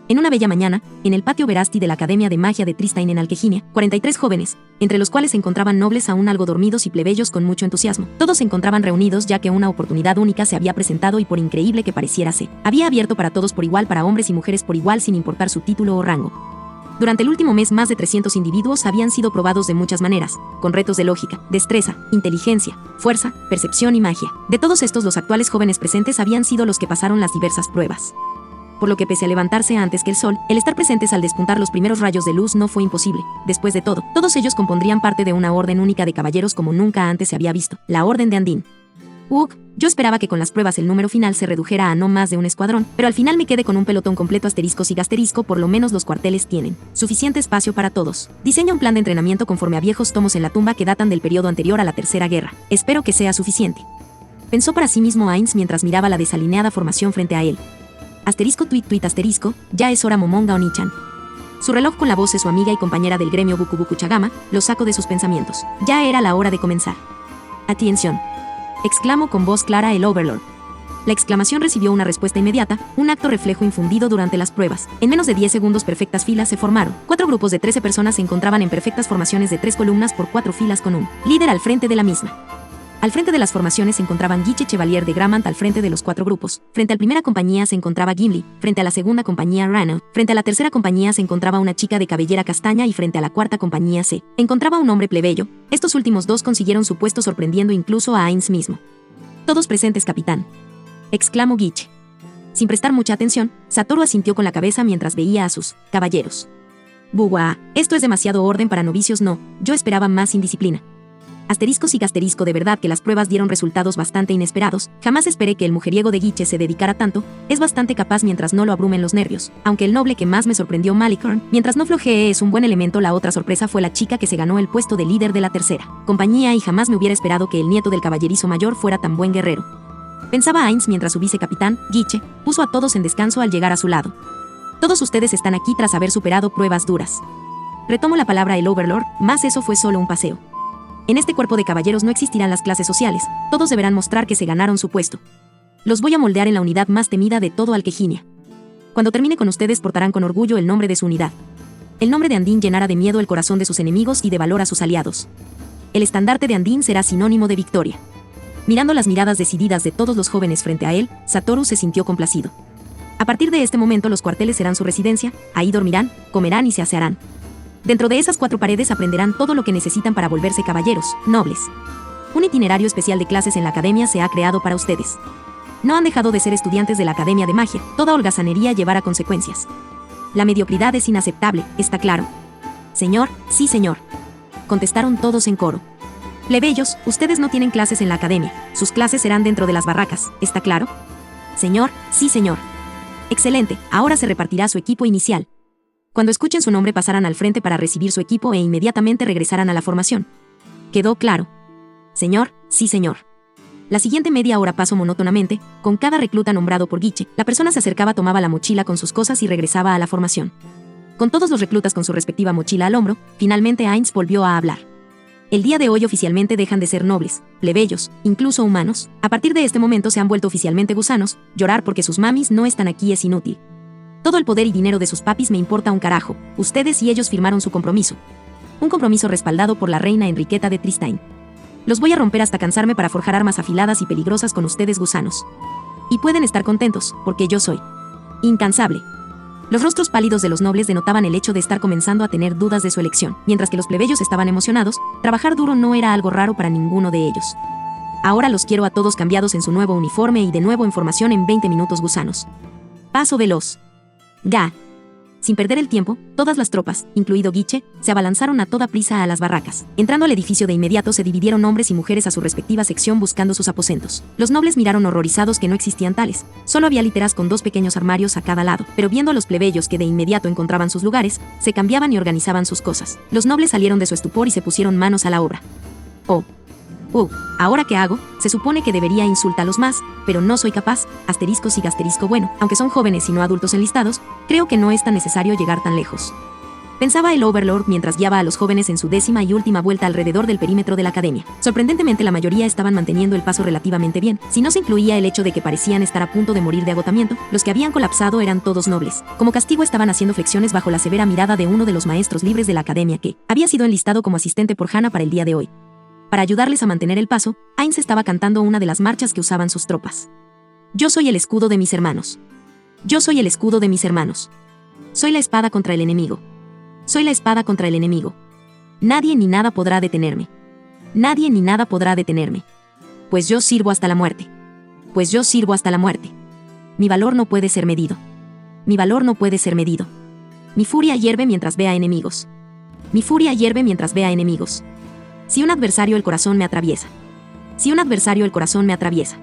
En una bella mañana, en el patio Verasti de la Academia de Magia de Tristein en Alqueginia, 43 jóvenes, entre los cuales se encontraban nobles aún algo dormidos y plebeyos con mucho entusiasmo. Todos se encontraban reunidos ya que una oportunidad única se había presentado y por increíble que pareciera ser, había abierto para todos por igual, para hombres y mujeres por igual sin importar su título o rango. Durante el último mes más de 300 individuos habían sido probados de muchas maneras, con retos de lógica, destreza, inteligencia, fuerza, percepción y magia. De todos estos, los actuales jóvenes presentes habían sido los que pasaron las diversas pruebas. Por lo que pese a levantarse antes que el sol, el estar presentes al despuntar los primeros rayos de luz no fue imposible. Después de todo, todos ellos compondrían parte de una orden única de caballeros como nunca antes se había visto, la Orden de Andín. Yo esperaba que con las pruebas el número final se redujera a no más de un escuadrón, pero al final me quedé con un pelotón completo. Asteriscos y gasterisco, por lo menos los cuarteles tienen suficiente espacio para todos. Diseña un plan de entrenamiento conforme a viejos tomos en la tumba que datan del periodo anterior a la Tercera Guerra. Espero que sea suficiente. Pensó para sí mismo Ainz mientras miraba la desalineada formación frente a él. Asterisco tweet asterisco, ya es hora Momonga Onichan. Su reloj con la voz de su amiga y compañera del gremio Buku Buku Chagama lo sacó de sus pensamientos. Ya era la hora de comenzar. Atención. Exclamó con voz clara el Overlord. La exclamación recibió una respuesta inmediata, un acto reflejo infundido durante las pruebas. En menos de 10 segundos perfectas filas se formaron. 4 grupos de 13 personas se encontraban en perfectas formaciones de 3 columnas por 4 filas con un líder al frente de la misma. Al frente de las formaciones se encontraban Guiche Chevalier de Gramant al frente de los 4 grupos. Frente a la primera compañía se encontraba Gimli, frente a la segunda compañía Rano, frente a la tercera compañía se encontraba una chica de cabellera castaña y frente a la cuarta compañía se encontraba un hombre plebeyo. Estos últimos 2 consiguieron su puesto sorprendiendo incluso a Ainz mismo. Todos presentes, capitán, exclamó Guiche. Sin prestar mucha atención, Satoru asintió con la cabeza mientras veía a sus caballeros. Esto es demasiado orden para novicios. No, yo esperaba más indisciplina. Asterisco y gasterisco, de verdad que las pruebas dieron resultados bastante inesperados. Jamás esperé que el mujeriego de Guiche se dedicara tanto. Es bastante capaz mientras no lo abrumen los nervios. Aunque el noble que más me sorprendió, Malicorn, mientras no flojee, es un buen elemento. La otra sorpresa fue la chica que se ganó el puesto de líder de la tercera compañía y jamás me hubiera esperado que el nieto del caballerizo mayor fuera tan buen guerrero. Pensaba Ainz mientras su vicecapitán, Guiche, puso a todos en descanso al llegar a su lado. Todos ustedes están aquí tras haber superado pruebas duras. Retomó la palabra el Overlord, mas eso fue solo un paseo. En este cuerpo de caballeros no existirán las clases sociales, todos deberán mostrar que se ganaron su puesto. Los voy a moldear en la unidad más temida de todo Alqueginia. Cuando termine con ustedes portarán con orgullo el nombre de su unidad. El nombre de Andín llenará de miedo el corazón de sus enemigos y de valor a sus aliados. El estandarte de Andín será sinónimo de victoria. Mirando las miradas decididas de todos los jóvenes frente a él, Satoru se sintió complacido. A partir de este momento los cuarteles serán su residencia, ahí dormirán, comerán y se asearán. Dentro de esas 4 paredes aprenderán todo lo que necesitan para volverse caballeros, nobles. Un itinerario especial de clases en la academia se ha creado para ustedes. No han dejado de ser estudiantes de la Academia de Magia, toda holgazanería llevará consecuencias. La mediocridad es inaceptable, ¿está claro? Señor, sí señor. Contestaron todos en coro. Plebeyos, ustedes no tienen clases en la academia, sus clases serán dentro de las barracas, ¿está claro? Señor, sí señor. Excelente, ahora se repartirá su equipo inicial. Cuando escuchen su nombre pasarán al frente para recibir su equipo e inmediatamente regresarán a la formación. ¿Quedó claro? Señor, sí señor. La siguiente media hora pasó monótonamente, con cada recluta nombrado por Guiche. La persona se acercaba, tomaba la mochila con sus cosas y regresaba a la formación. Con todos los reclutas con su respectiva mochila al hombro, finalmente Ainz volvió a hablar. El día de hoy oficialmente dejan de ser nobles, plebeyos, incluso humanos. A partir de este momento se han vuelto oficialmente gusanos. Llorar porque sus mamis no están aquí es inútil. Todo el poder y dinero de sus papis me importa un carajo. Ustedes y ellos firmaron su compromiso. Un compromiso respaldado por la reina Enriqueta de Tristein. Los voy a romper hasta cansarme para forjar armas afiladas y peligrosas con ustedes gusanos. Y pueden estar contentos, porque yo soy Incansable. Los rostros pálidos de los nobles denotaban el hecho de estar comenzando a tener dudas de su elección, mientras que los plebeyos estaban emocionados. Trabajar duro no era algo raro para ninguno de ellos. Ahora los quiero a todos cambiados en su nuevo uniforme y de nuevo en formación en 20 minutos, gusanos. Paso veloz. Ga. Sin perder el tiempo, todas las tropas, incluido Guiche, se abalanzaron a toda prisa a las barracas. Entrando al edificio de inmediato se dividieron hombres y mujeres a su respectiva sección buscando sus aposentos. Los nobles miraron horrorizados que no existían tales. Solo había literas con 2 pequeños armarios a cada lado, pero viendo a los plebeyos que de inmediato encontraban sus lugares, se cambiaban y organizaban sus cosas. Los nobles salieron de su estupor y se pusieron manos a la obra. ¿Ahora qué hago? Se supone que debería insultarlos más, pero no soy capaz. Asterisco sigue asterisco. Bueno, aunque son jóvenes y no adultos enlistados, creo que no es tan necesario llegar tan lejos. Pensaba el Overlord mientras guiaba a los jóvenes en su 10ª y última vuelta alrededor del perímetro de la academia. Sorprendentemente, la mayoría estaban manteniendo el paso relativamente bien. Si no se incluía el hecho de que parecían estar a punto de morir de agotamiento, los que habían colapsado eran todos nobles. Como castigo estaban haciendo flexiones bajo la severa mirada de uno de los maestros libres de la academia que había sido enlistado como asistente por Hannah para el día de hoy. Para ayudarles a mantener el paso, Ainz estaba cantando una de las marchas que usaban sus tropas. Yo soy el escudo de mis hermanos. Yo soy el escudo de mis hermanos. Soy la espada contra el enemigo. Soy la espada contra el enemigo. Nadie ni nada podrá detenerme. Nadie ni nada podrá detenerme. Pues yo sirvo hasta la muerte. Pues yo sirvo hasta la muerte. Mi valor no puede ser medido. Mi valor no puede ser medido. Mi furia hierve mientras vea enemigos. Mi furia hierve mientras vea enemigos. Si un adversario el corazón me atraviesa. Si un adversario el corazón me atraviesa.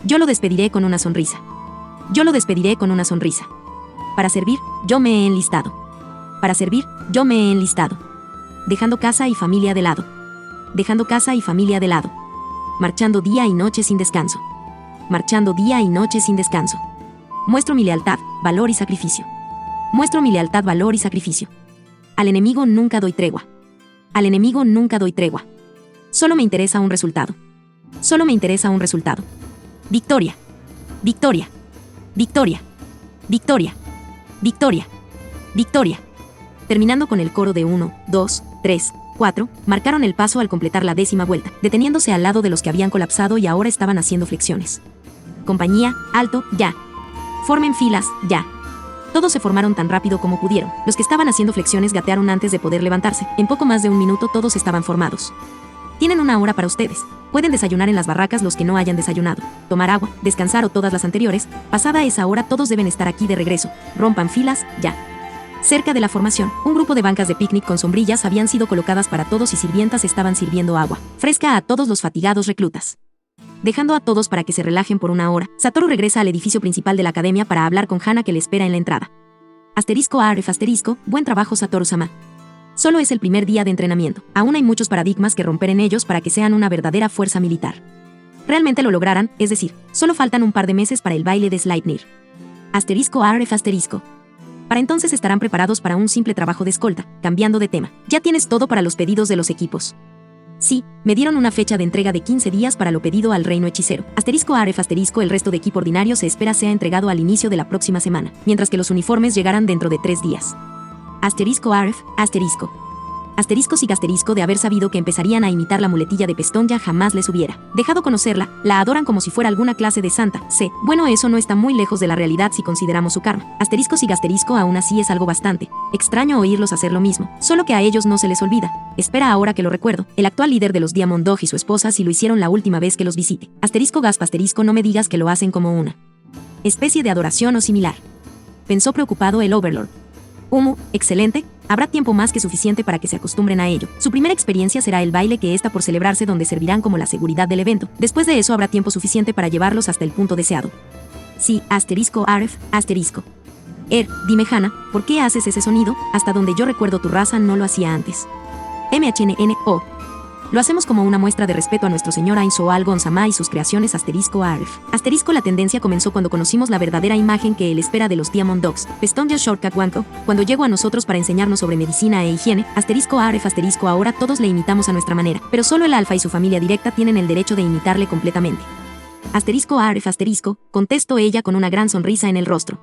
Yo lo despediré con una sonrisa. Yo lo despediré con una sonrisa. Para servir, yo me he enlistado. Para servir, yo me he enlistado. Dejando casa y familia de lado. Dejando casa y familia de lado. Marchando día y noche sin descanso. Marchando día y noche sin descanso. Muestro mi lealtad, valor y sacrificio. Muestro mi lealtad, valor y sacrificio. Al enemigo nunca doy tregua. Al enemigo nunca doy tregua. Solo me interesa un resultado. Solo me interesa un resultado. Victoria. Victoria. Victoria. Victoria. Victoria. Victoria. Terminando con el coro de 1, 2, 3, 4, marcaron el paso al completar la 10ª vuelta, deteniéndose al lado de los que habían colapsado y ahora estaban haciendo flexiones. Compañía, alto, ya. Formen filas, ya. Todos se formaron tan rápido como pudieron. Los que estaban haciendo flexiones gatearon antes de poder levantarse. En poco más de 1 minuto todos estaban formados. Tienen 1 hora para ustedes. Pueden desayunar en las barracas los que no hayan desayunado, tomar agua, descansar o todas las anteriores. Pasada esa hora todos deben estar aquí de regreso. Rompan filas, ya. Cerca de la formación, un grupo de bancas de picnic con sombrillas habían sido colocadas para todos y sirvientas estaban sirviendo agua fresca a todos los fatigados reclutas. Dejando a todos para que se relajen por 1 hora, Satoru regresa al edificio principal de la academia para hablar con Hannah que le espera en la entrada. *, buen trabajo Satoru-sama. Solo es el primer día de entrenamiento. Aún hay muchos paradigmas que romper en ellos para que sean una verdadera fuerza militar. Realmente lo lograrán, es decir, solo faltan un par de meses para el baile de Sleipnir. *, Para entonces estarán preparados para un simple trabajo de escolta, cambiando de tema. Ya tienes todo para los pedidos de los equipos. Sí, me dieron una fecha de entrega de 15 días para lo pedido al reino hechicero. *, el resto de equipo ordinario se espera sea entregado al inicio de la próxima semana, mientras que los uniformes llegarán dentro de 3 días. *, de haber sabido que empezarían a imitar la muletilla de Pestonja jamás les hubiera dejado conocerla, la adoran como si fuera alguna clase de santa. Bueno, eso no está muy lejos de la realidad si consideramos su karma. Aún así es algo bastante extraño oírlos hacer lo mismo, solo que a ellos no se les olvida. Espera ahora que lo recuerdo, el actual líder de los Diamond Dog y su esposa si lo hicieron la última vez que los visite. No me digas que lo hacen como una especie de adoración o similar. Pensó preocupado el Overlord. Excelente. Habrá tiempo más que suficiente para que se acostumbren a ello. Su primera experiencia será el baile que está por celebrarse donde servirán como la seguridad del evento. Después de eso habrá tiempo suficiente para llevarlos hasta el punto deseado. Sí, dime Hannah, ¿por qué haces ese sonido? Hasta donde yo recuerdo tu raza no lo hacía antes. MHNNO. Lo hacemos como una muestra de respeto a nuestro señor Ainzo Algon-sama y sus creaciones La tendencia comenzó cuando conocimos la verdadera imagen que él espera de los Diamond Dogs. Pestonja Shortcut Wanko, cuando llegó a nosotros para enseñarnos sobre medicina e higiene. Ahora todos le imitamos a nuestra manera, pero solo el Alfa y su familia directa tienen el derecho de imitarle completamente. Contestó ella con una gran sonrisa en el rostro.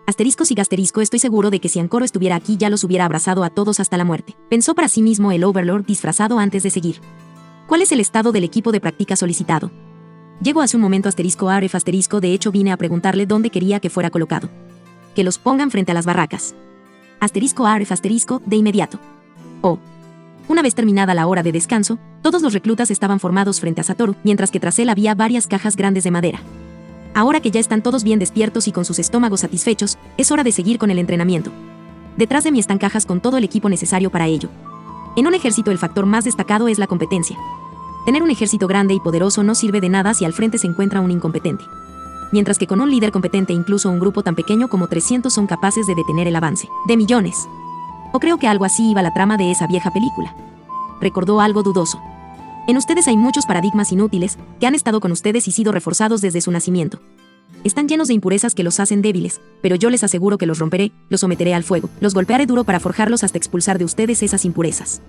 Estoy seguro de que si Ancoro estuviera aquí ya los hubiera abrazado a todos hasta la muerte. Pensó para sí mismo el Overlord disfrazado antes de seguir. ¿Cuál es el estado del equipo de práctica solicitado? Llegó hace un momento *, de hecho vine a preguntarle dónde quería que fuera colocado. que los pongan frente a las barracas. ***, de inmediato. Oh. Una vez terminada la hora de descanso, todos los reclutas estaban formados frente a Satoru, mientras que tras él había varias cajas grandes de madera. Ahora que ya están todos bien despiertos y con sus estómagos satisfechos, es hora de seguir con el entrenamiento. Detrás de mí están cajas con todo el equipo necesario para ello. En un ejército el factor más destacado es la competencia. Tener un ejército grande y poderoso no sirve de nada si al frente se encuentra un incompetente. Mientras que con un líder competente incluso un grupo tan pequeño como 300 son capaces de detener el avance de millones. O creo que algo así iba la trama de esa vieja película. Recordó algo dudoso. En ustedes hay muchos paradigmas inútiles que han estado con ustedes y sido reforzados desde su nacimiento. Están llenos de impurezas que los hacen débiles, pero yo les aseguro que los romperé, los someteré al fuego, los golpearé duro para forjarlos hasta expulsar de ustedes esas impurezas.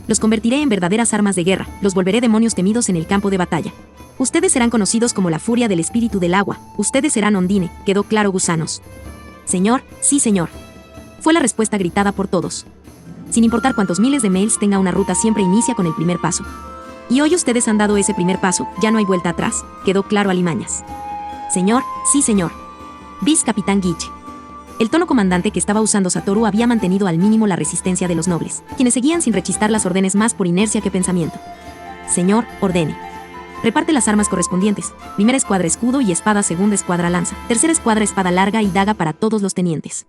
Los convertiré en verdaderas armas de guerra, los volveré demonios temidos en el campo de batalla. Ustedes serán conocidos como la furia del espíritu del agua, ustedes serán Ondine, quedó claro gusanos. Señor, sí señor. Fue la respuesta gritada por todos. Sin importar cuántos miles de mails tenga una ruta siempre inicia con el primer paso. Y hoy ustedes han dado ese primer paso, ya no hay vuelta atrás, quedó claro alimañas. Señor, sí señor. Vice Capitán Guiche. El tono comandante que estaba usando Satoru había mantenido al mínimo la resistencia de los nobles, quienes seguían sin rechistar las órdenes más por inercia que pensamiento. Señor, ordene. Reparte las armas correspondientes. Primera escuadra escudo y espada, segunda escuadra lanza, tercera escuadra espada larga y daga para todos los tenientes.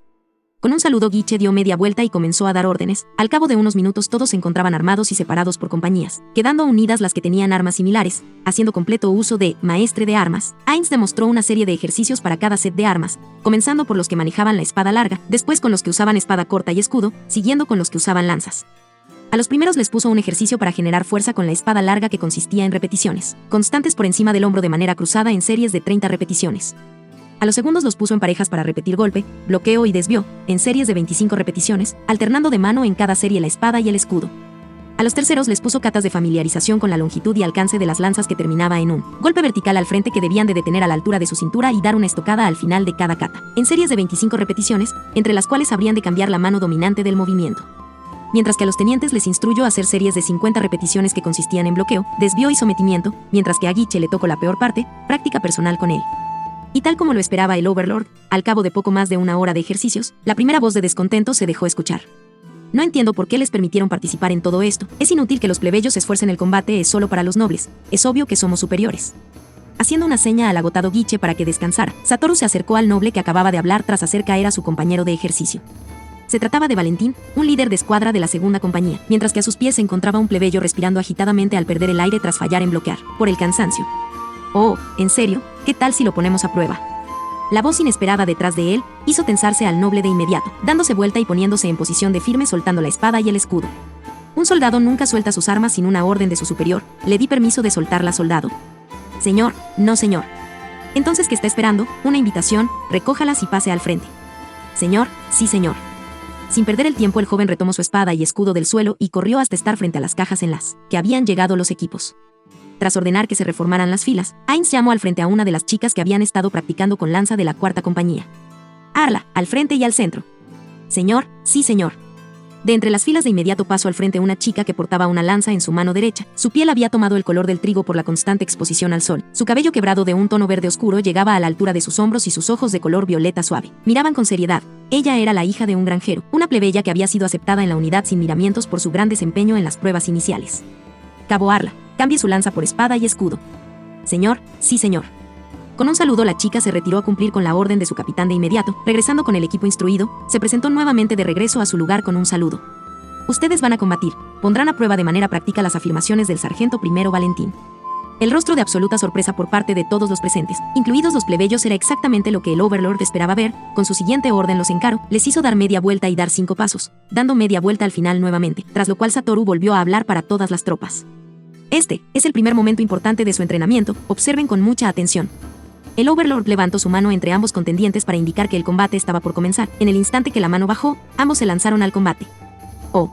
Con un saludo Guiche dio media vuelta y comenzó a dar órdenes. Al cabo de unos minutos todos se encontraban armados y separados por compañías, quedando unidas las que tenían armas similares, haciendo completo uso de maestre de armas. Ainz demostró una serie de ejercicios para cada set de armas, comenzando por los que manejaban la espada larga, después con los que usaban espada corta y escudo, siguiendo con los que usaban lanzas. A los primeros les puso un ejercicio para generar fuerza con la espada larga que consistía en repeticiones constantes por encima del hombro de manera cruzada en series de 30 repeticiones. A los segundos los puso en parejas para repetir golpe, bloqueo y desvío, en series de 25 repeticiones, alternando de mano en cada serie la espada y el escudo. A los terceros les puso catas de familiarización con la longitud y alcance de las lanzas que terminaba en un golpe vertical al frente que debían de detener a la altura de su cintura y dar una estocada al final de cada cata, en series de 25 repeticiones, entre las cuales habrían de cambiar la mano dominante del movimiento. Mientras que a los tenientes les instruyó a hacer series de 50 repeticiones que consistían en bloqueo, desvío y sometimiento, mientras que a Guiche le tocó la peor parte, práctica personal con él. Y tal como lo esperaba el Overlord, al cabo de poco más de una hora de ejercicios, la primera voz de descontento se dejó escuchar. No entiendo por qué les permitieron participar en todo esto. Es inútil que los plebeyos se esfuercen, el combate es solo para los nobles. Es obvio que somos superiores. Haciendo una seña al agotado Guiche para que descansara, Satoru se acercó al noble que acababa de hablar tras hacer caer a su compañero de ejercicio. Se trataba de Valentín, un líder de escuadra de la segunda compañía, mientras que a sus pies se encontraba un plebeyo respirando agitadamente al perder el aire tras fallar en bloquear, por el cansancio. Oh, ¿en serio? ¿Qué tal si lo ponemos a prueba? La voz inesperada detrás de él hizo tensarse al noble de inmediato, dándose vuelta y poniéndose en posición de firme soltando la espada y el escudo. Un soldado nunca suelta sus armas sin una orden de su superior. Le di permiso de soltarla, soldado. Señor, no señor. Entonces, ¿qué está esperando? Una invitación, recójalas y pase al frente. Señor, sí señor. Sin perder el tiempo el joven retomó su espada y escudo del suelo y corrió hasta estar frente a las cajas en las que habían llegado los equipos. Tras ordenar que se reformaran las filas, Ainz llamó al frente a una de las chicas que habían estado practicando con lanza de la cuarta compañía. Arla, al frente y al centro. Señor, sí señor. De entre las filas de inmediato pasó al frente una chica que portaba una lanza en su mano derecha. Su piel había tomado el color del trigo por la constante exposición al sol. Su cabello quebrado de un tono verde oscuro llegaba a la altura de sus hombros y sus ojos de color violeta suave miraban con seriedad. Ella era la hija de un granjero, una plebeya que había sido aceptada en la unidad sin miramientos por su gran desempeño en las pruebas iniciales. Cabo Arla, cambie su lanza por espada y escudo. Señor, sí señor. Con un saludo la chica se retiró a cumplir con la orden de su capitán de inmediato. Regresando con el equipo instruido, se presentó nuevamente de regreso a su lugar con un saludo. Ustedes van a combatir, pondrán a prueba de manera práctica las afirmaciones del sargento primero Valentín. El rostro de absoluta sorpresa por parte de todos los presentes, incluidos los plebeyos, era exactamente lo que el Overlord esperaba ver. Con su siguiente orden los encaró, les hizo dar media vuelta y dar 5 pasos, dando media vuelta al final nuevamente, tras lo cual Satoru volvió a hablar para todas las tropas. Este es el primer momento importante de su entrenamiento, observen con mucha atención. El Overlord levantó su mano entre ambos contendientes para indicar que el combate estaba por comenzar. En el instante que la mano bajó, ambos se lanzaron al combate. Oh.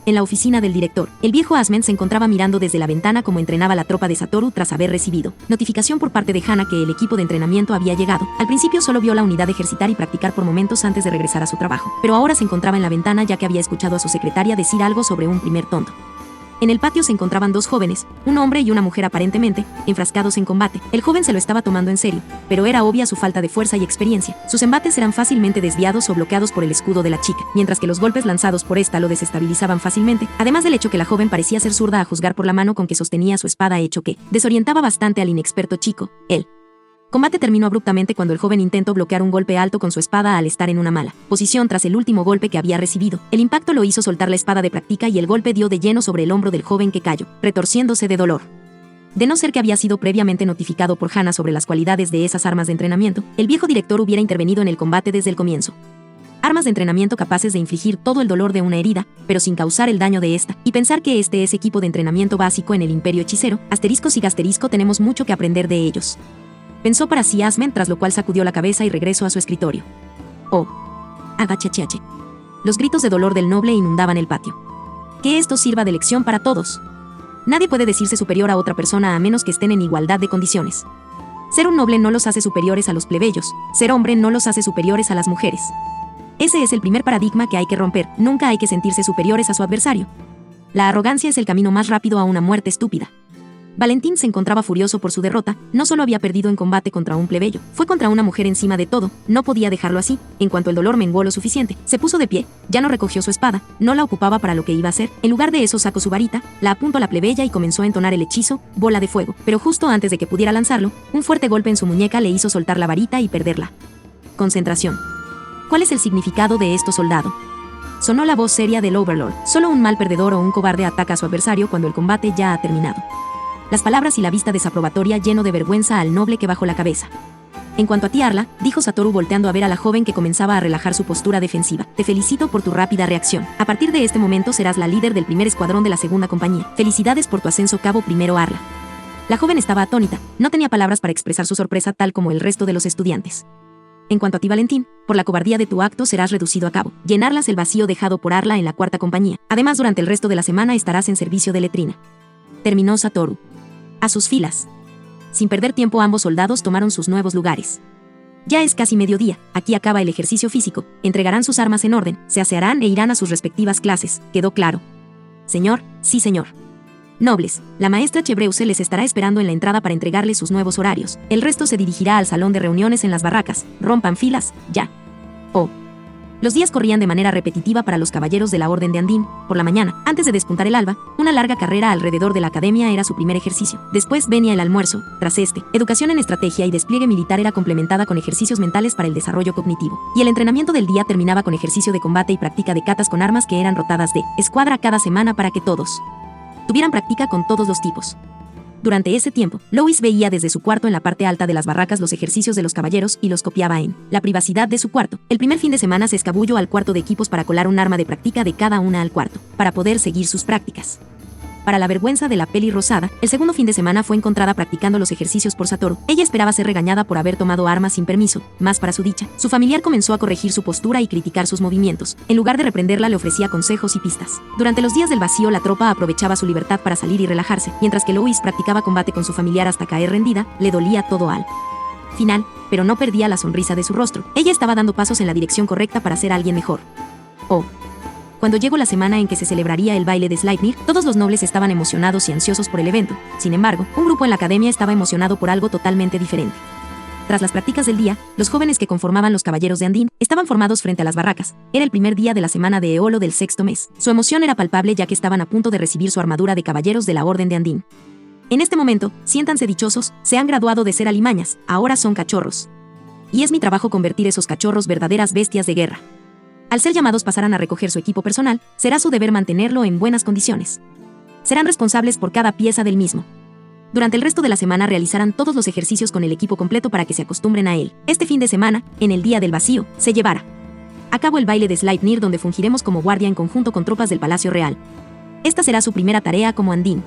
En la oficina del director, el viejo Asmen se encontraba mirando desde la ventana cómo entrenaba la tropa de Satoru tras haber recibido notificación por parte de Hana que el equipo de entrenamiento había llegado. Al principio solo vio la unidad ejercitar y practicar por momentos antes de regresar a su trabajo, pero ahora se encontraba en la ventana ya que había escuchado a su secretaria decir algo sobre un primer tonto. En el patio se encontraban dos jóvenes, un hombre y una mujer aparentemente, enfrascados en combate. El joven se lo estaba tomando en serio, pero era obvia su falta de fuerza y experiencia. Sus embates eran fácilmente desviados o bloqueados por el escudo de la chica, mientras que los golpes lanzados por esta lo desestabilizaban fácilmente, además del hecho que la joven parecía ser zurda a juzgar por la mano con que sostenía su espada, hecho que desorientaba bastante al inexperto chico. El combate terminó abruptamente cuando el joven intentó bloquear un golpe alto con su espada al estar en una mala posición tras el último golpe que había recibido. El impacto lo hizo soltar la espada de práctica y el golpe dio de lleno sobre el hombro del joven, que cayó, retorciéndose de dolor. De no ser que había sido previamente notificado por Hannah sobre las cualidades de esas armas de entrenamiento, el viejo director hubiera intervenido en el combate desde el comienzo. Armas de entrenamiento capaces de infligir todo el dolor de una herida, pero sin causar el daño de esta, y pensar que este es equipo de entrenamiento básico en el Imperio Hechicero, asterisco y gasterisco, tenemos mucho que aprender de ellos. Pensó para sí Asmund, tras lo cual sacudió la cabeza y regresó a su escritorio. Oh. Abachachiache. Los gritos de dolor del noble inundaban el patio. Que esto sirva de lección para todos. Nadie puede decirse superior a otra persona a menos que estén en igualdad de condiciones. Ser un noble no los hace superiores a los plebeyos, ser hombre no los hace superiores a las mujeres. Ese es el primer paradigma que hay que romper. Nunca hay que sentirse superiores a su adversario. La arrogancia es el camino más rápido a una muerte estúpida. Valentín se encontraba furioso por su derrota. No solo había perdido en combate contra un plebeyo, fue contra una mujer encima de todo. No podía dejarlo así. En cuanto el dolor menguó lo suficiente, se puso de pie, ya no recogió su espada, no la ocupaba para lo que iba a hacer. En lugar de eso sacó su varita, la apuntó a la plebeya y comenzó a entonar el hechizo, bola de fuego. Pero justo antes de que pudiera lanzarlo, un fuerte golpe en su muñeca le hizo soltar la varita y perderla. Concentración. ¿Cuál es el significado de esto, soldado? Sonó la voz seria del Overlord. Solo un mal perdedor o un cobarde ataca a su adversario cuando el combate ya ha terminado. Las palabras y la vista desaprobatoria llenó de vergüenza al noble, que bajó la cabeza. En cuanto a ti, Arla, dijo Satoru volteando a ver a la joven que comenzaba a relajar su postura defensiva. Te felicito por tu rápida reacción. A partir de este momento serás la líder del primer escuadrón de la segunda compañía. Felicidades por tu ascenso, cabo primero, Arla. La joven estaba atónita, no tenía palabras para expresar su sorpresa, tal como el resto de los estudiantes. En cuanto a ti, Valentín, por la cobardía de tu acto serás reducido a cabo. Llenarlas el vacío dejado por Arla en la cuarta compañía. Además, durante el resto de la semana estarás en servicio de letrina. Terminó Satoru. A sus filas. Sin perder tiempo, ambos soldados tomaron sus nuevos lugares. Ya es casi mediodía, aquí acaba el ejercicio físico, entregarán sus armas en orden, se asearán e irán a sus respectivas clases, ¿quedó claro? Señor, sí señor. Nobles, la maestra Chebreuse les estará esperando en la entrada para entregarles sus nuevos horarios. El resto se dirigirá al salón de reuniones en las barracas. Rompan filas, ya. Oh. Los días corrían de manera repetitiva para los caballeros de la Orden de Andín. Por la mañana, antes de despuntar el alba, una larga carrera alrededor de la academia era su primer ejercicio. Después venía el almuerzo. Tras este, educación en estrategia y despliegue militar era complementada con ejercicios mentales para el desarrollo cognitivo. Y el entrenamiento del día terminaba con ejercicio de combate y práctica de catas con armas que eran rotadas de escuadra cada semana para que todos tuvieran práctica con todos los tipos. Durante ese tiempo, Lois veía desde su cuarto en la parte alta de las barracas los ejercicios de los caballeros y los copiaba en la privacidad de su cuarto. El primer fin de semana se escabulló al cuarto de equipos para colar un arma de práctica de cada una al cuarto, para poder seguir sus prácticas. Para la vergüenza de la peli rosada, el segundo fin de semana fue encontrada practicando los ejercicios por Satoru. Ella esperaba ser regañada por haber tomado armas sin permiso, más para su dicha, su familiar comenzó a corregir su postura y criticar sus movimientos. En lugar de reprenderla, le ofrecía consejos y pistas. Durante los días del vacío, la tropa aprovechaba su libertad para salir y relajarse, mientras que Lois practicaba combate con su familiar hasta caer rendida. Le dolía todo al final, pero no perdía la sonrisa de su rostro. Ella estaba dando pasos en la dirección correcta para ser alguien mejor. Oh. Cuando llegó la semana en que se celebraría el baile de Sleipnir, todos los nobles estaban emocionados y ansiosos por el evento. Sin embargo, un grupo en la academia estaba emocionado por algo totalmente diferente. Tras las prácticas del día, los jóvenes que conformaban los caballeros de Andín estaban formados frente a las barracas. Era el primer día de la semana de Eolo del sexto mes. Su emoción era palpable ya que estaban a punto de recibir su armadura de caballeros de la Orden de Andín. En este momento, siéntanse dichosos, se han graduado de ser alimañas, ahora son cachorros. Y es mi trabajo convertir esos cachorros verdaderas bestias de guerra. Al ser llamados pasarán a recoger su equipo personal, será su deber mantenerlo en buenas condiciones. Serán responsables por cada pieza del mismo. Durante el resto de la semana realizarán todos los ejercicios con el equipo completo para que se acostumbren a él. Este fin de semana, en el día del vacío, se llevará a cabo el baile de Sleipnir, donde fungiremos como guardia en conjunto con tropas del Palacio Real. Esta será su primera tarea como Andín.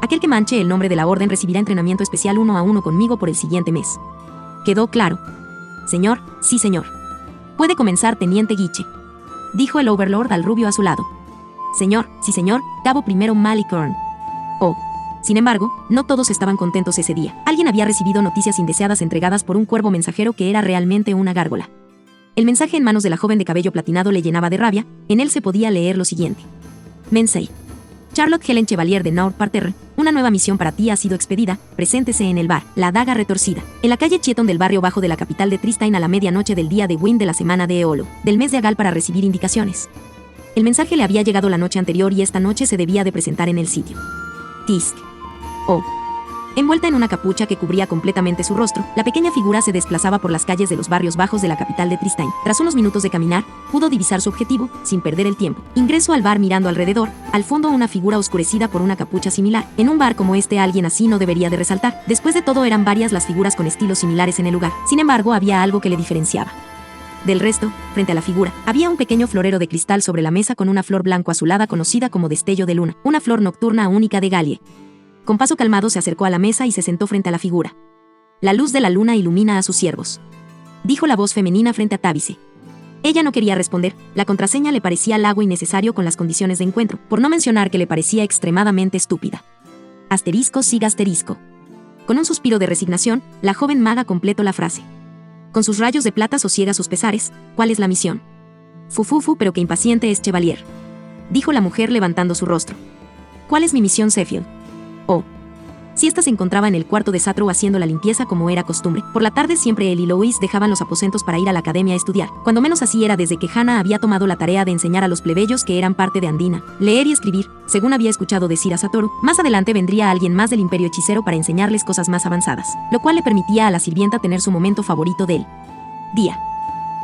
Aquel que manche el nombre de la orden recibirá entrenamiento especial 1 a 1 conmigo por el siguiente mes. ¿Quedó claro? Señor, sí señor. Puede comenzar, Teniente Guiche, dijo el Overlord al rubio a su lado. Señor, sí señor, cabo primero Malicorn. Oh. Sin embargo, no todos estaban contentos ese día. Alguien había recibido noticias indeseadas entregadas por un cuervo mensajero que era realmente una gárgola. El mensaje en manos de la joven de cabello platinado le llenaba de rabia. En él se podía leer lo siguiente. Mensei. Charlotte Helen Chevalier de North Parterre, una nueva misión para ti ha sido expedida, preséntese en el bar, La Daga Retorcida, en la calle Cheton del barrio bajo de la capital de Tristine a la medianoche del día de Wynn de la semana de Eolo, del mes de Agal para recibir indicaciones. El mensaje le había llegado la noche anterior y esta noche se debía de presentar en el sitio. Tisk. Oh. Envuelta en una capucha que cubría completamente su rostro, la pequeña figura se desplazaba por las calles de los barrios bajos de la capital de Tristine. Tras unos minutos de caminar, pudo divisar su objetivo, sin perder el tiempo. Ingresó al bar mirando alrededor, al fondo una figura oscurecida por una capucha similar. En un bar como este alguien así no debería de resaltar. Después de todo eran varias las figuras con estilos similares en el lugar. Sin embargo, había algo que le diferenciaba del resto. Frente a la figura, había un pequeño florero de cristal sobre la mesa con una flor blanco azulada conocida como destello de luna, una flor nocturna única de Galie. Con paso calmado se acercó a la mesa y se sentó frente a la figura. La luz de la luna ilumina a sus siervos, dijo la voz femenina frente a Tavice. Ella no quería responder, la contraseña le parecía algo innecesario con las condiciones de encuentro, por no mencionar que le parecía extremadamente estúpida. Asterisco siga asterisco. Con un suspiro de resignación, la joven maga completó la frase. Con sus rayos de plata sosiega sus pesares, ¿cuál es la misión? Fufufu, pero qué impaciente es Chevalier, dijo la mujer levantando su rostro. ¿Cuál es mi misión, Zephyr? Oh. Si ésta se encontraba en el cuarto de Satro haciendo la limpieza como era costumbre. Por la tarde siempre él y Lois dejaban los aposentos para ir a la academia a estudiar. Cuando menos así era desde que Hannah había tomado la tarea de enseñar a los plebeyos que eran parte de Andina, leer y escribir, según había escuchado decir a Satoru. Más adelante vendría alguien más del imperio hechicero para enseñarles cosas más avanzadas, lo cual le permitía a la sirvienta tener su momento favorito del día.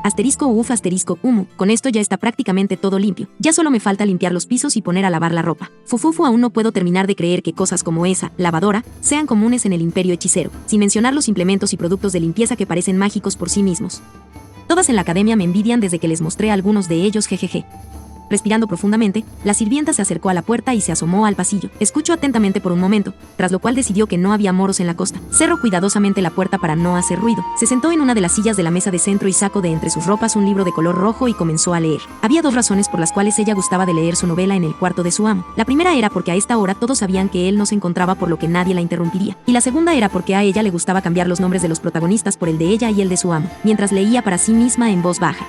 Asterisco uf asterisco humo, con esto ya está prácticamente todo limpio, ya solo me falta limpiar los pisos y poner a lavar la ropa. Fufufu, aún no puedo terminar de creer que cosas como esa, lavadora, sean comunes en el imperio hechicero, sin mencionar los implementos y productos de limpieza que parecen mágicos por sí mismos. Todas en la academia me envidian desde que les mostré algunos de ellos, jejeje. Respirando profundamente, la sirvienta se acercó a la puerta y se asomó al pasillo. Escuchó atentamente por un momento, tras lo cual decidió que no había moros en la costa. Cerró cuidadosamente la puerta para no hacer ruido. Se sentó en una de las sillas de la mesa de centro y sacó de entre sus ropas un libro de color rojo y comenzó a leer. Había dos razones por las cuales ella gustaba de leer su novela en el cuarto de su amo. La primera era porque a esta hora todos sabían que él no se encontraba, por lo que nadie la interrumpiría. Y la segunda era porque a ella le gustaba cambiar los nombres de los protagonistas por el de ella y el de su amo, mientras leía para sí misma en voz baja.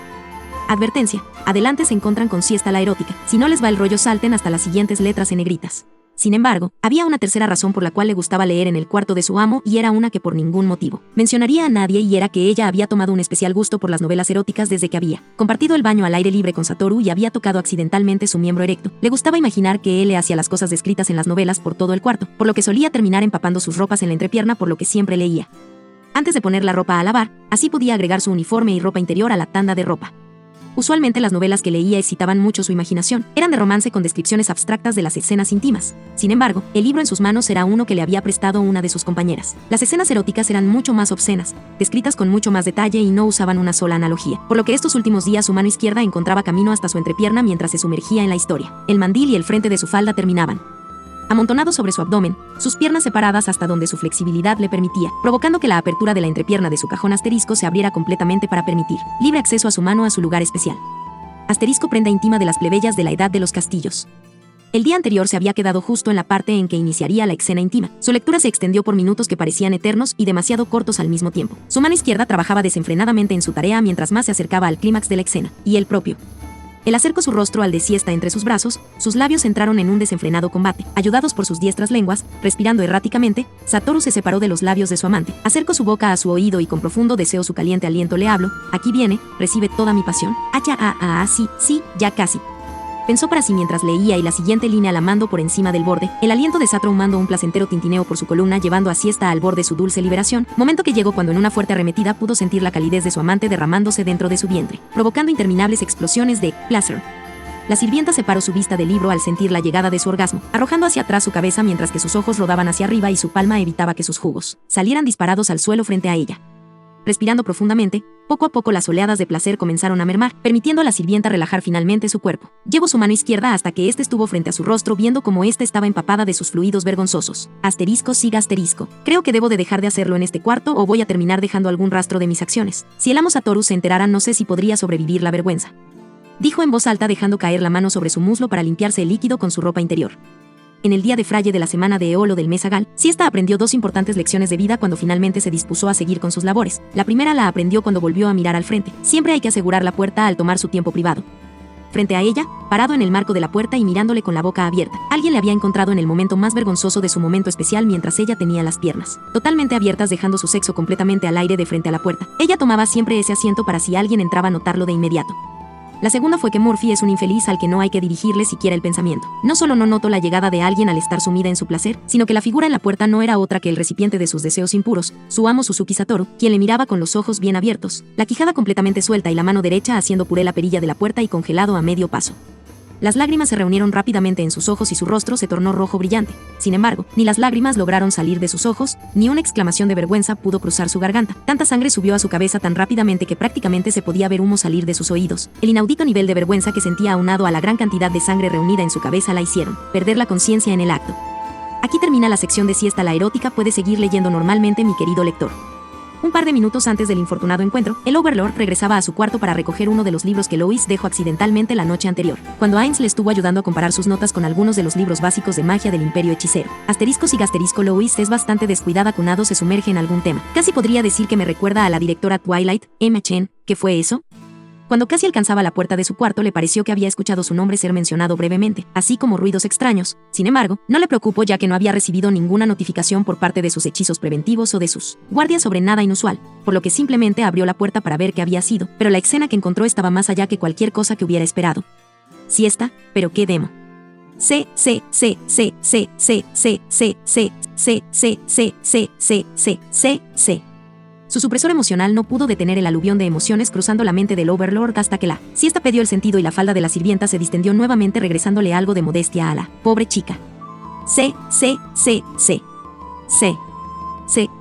Advertencia: adelante se encuentran con siesta la erótica. Si no les va el rollo, salten hasta las siguientes letras en negritas. Sin embargo, había una tercera razón por la cual le gustaba leer en el cuarto de su amo, y era una que por ningún motivo mencionaría a nadie, y era que ella había tomado un especial gusto por las novelas eróticas desde que había compartido el baño al aire libre con Satoru y había tocado accidentalmente su miembro erecto. Le gustaba imaginar que él le hacía las cosas descritas en las novelas por todo el cuarto, por lo que solía terminar empapando sus ropas en la entrepierna, por lo que siempre leía antes de poner la ropa a lavar, así podía agregar su uniforme y ropa interior a la tanda de ropa. Usualmente las novelas que leía excitaban mucho su imaginación, eran de romance con descripciones abstractas de las escenas íntimas. Sin embargo, el libro en sus manos era uno que le había prestado una de sus compañeras. Las escenas eróticas eran mucho más obscenas, descritas con mucho más detalle y no usaban una sola analogía, por lo que estos últimos días su mano izquierda encontraba camino hasta su entrepierna mientras se sumergía en la historia. El mandil y el frente de su falda terminaban amontonados sobre su abdomen, sus piernas separadas hasta donde su flexibilidad le permitía, provocando que la apertura de la entrepierna de su cajón asterisco se abriera completamente para permitir libre acceso a su mano a su lugar especial. Asterisco prenda íntima de las plebeyas de la edad de los castillos. El día anterior se había quedado justo en la parte en que iniciaría la escena íntima. Su lectura se extendió por minutos que parecían eternos y demasiado cortos al mismo tiempo. Su mano izquierda trabajaba desenfrenadamente en su tarea mientras más se acercaba al clímax de la escena, y él propio. Él acercó su rostro al de siesta entre sus brazos, sus labios entraron en un desenfrenado combate. Ayudados por sus diestras lenguas, respirando erráticamente, Satoru se separó de los labios de su amante. Acercó su boca a su oído y con profundo deseo su caliente aliento le habló: aquí viene, recibe toda mi pasión. Sí, ya casi. Pensó para sí mientras leía, y la siguiente línea la mandó por encima del borde. El aliento de Satoru mandó un placentero tintineo por su columna, llevando a siesta al borde su dulce liberación, momento que llegó cuando en una fuerte arremetida pudo sentir la calidez de su amante derramándose dentro de su vientre, provocando interminables explosiones de placer. La sirvienta separó su vista del libro al sentir la llegada de su orgasmo, arrojando hacia atrás su cabeza mientras que sus ojos rodaban hacia arriba y su palma evitaba que sus jugos salieran disparados al suelo frente a ella. Respirando profundamente, poco a poco las oleadas de placer comenzaron a mermar, permitiendo a la sirvienta relajar finalmente su cuerpo. Llevó su mano izquierda hasta que éste estuvo frente a su rostro, viendo cómo ésta estaba empapada de sus fluidos vergonzosos. Asterisco siga asterisco. Creo que debo de dejar de hacerlo en este cuarto o voy a terminar dejando algún rastro de mis acciones. Si el amo Satoru se enterara, no sé si podría sobrevivir la vergüenza, dijo en voz alta, dejando caer la mano sobre su muslo para limpiarse el líquido con su ropa interior. En el día de Fraye de la semana de Eolo del mes Agal, Siesta aprendió dos importantes lecciones de vida cuando finalmente se dispuso a seguir con sus labores. La primera la aprendió cuando volvió a mirar al frente. Siempre hay que asegurar la puerta al tomar su tiempo privado. frente a ella, parado en el marco de la puerta y mirándole con la boca abierta. Alguien le había encontrado en el momento más vergonzoso de su momento especial mientras ella tenía las piernas totalmente abiertas, dejando su sexo completamente al aire de frente a la puerta. Ella tomaba siempre ese asiento para si alguien entraba a notarlo de inmediato. La segunda fue que Murphy es un infeliz al que no hay que dirigirle siquiera el pensamiento. No solo no notó la llegada de alguien al estar sumida en su placer, sino que la figura en la puerta no era otra que el recipiente de sus deseos impuros, su amo Suzuki Satoru, quien le miraba con los ojos bien abiertos, la quijada completamente suelta y la mano derecha haciendo puré la perilla de la puerta y congelado a medio paso. Las lágrimas se reunieron rápidamente en sus ojos y su rostro se tornó rojo brillante. Sin embargo, ni las lágrimas lograron salir de sus ojos, ni una exclamación de vergüenza pudo cruzar su garganta. Tanta sangre subió a su cabeza tan rápidamente que prácticamente se podía ver humo salir de sus oídos. El inaudito nivel de vergüenza que sentía aunado a la gran cantidad de sangre reunida en su cabeza la hicieron perder la conciencia en el acto. Aquí termina la sección de siesta. La erótica puede seguir leyendo normalmente, mi querido lector. Un par de minutos antes del infortunado encuentro, el Overlord regresaba a su cuarto para recoger uno de los libros que Lois dejó accidentalmente la noche anterior, cuando Ainz le estuvo ayudando a comparar sus notas con algunos de los libros básicos de magia del Imperio Hechicero. Asteriscos y gasterisco. Lois es bastante descuidada cuando se sumerge en algún tema. Casi podría decir que me recuerda a la directora Twilight, Emma Chen. ¿Qué fue eso? Cuando casi alcanzaba la puerta de su cuarto le pareció que había escuchado su nombre ser mencionado brevemente, así como ruidos extraños. Sin embargo, no le preocupó ya que no había recibido ninguna notificación por parte de sus hechizos preventivos o de sus guardias sobre nada inusual, por lo que simplemente abrió la puerta para ver qué había sido, pero la escena que encontró estaba más allá que cualquier cosa que hubiera esperado. Siesta, pero qué demo. C. Su supresor emocional no pudo detener el aluvión de emociones cruzando la mente del Overlord hasta que la siesta perdió el sentido y la falda de la sirvienta se distendió nuevamente, regresándole algo de modestia a la pobre chica.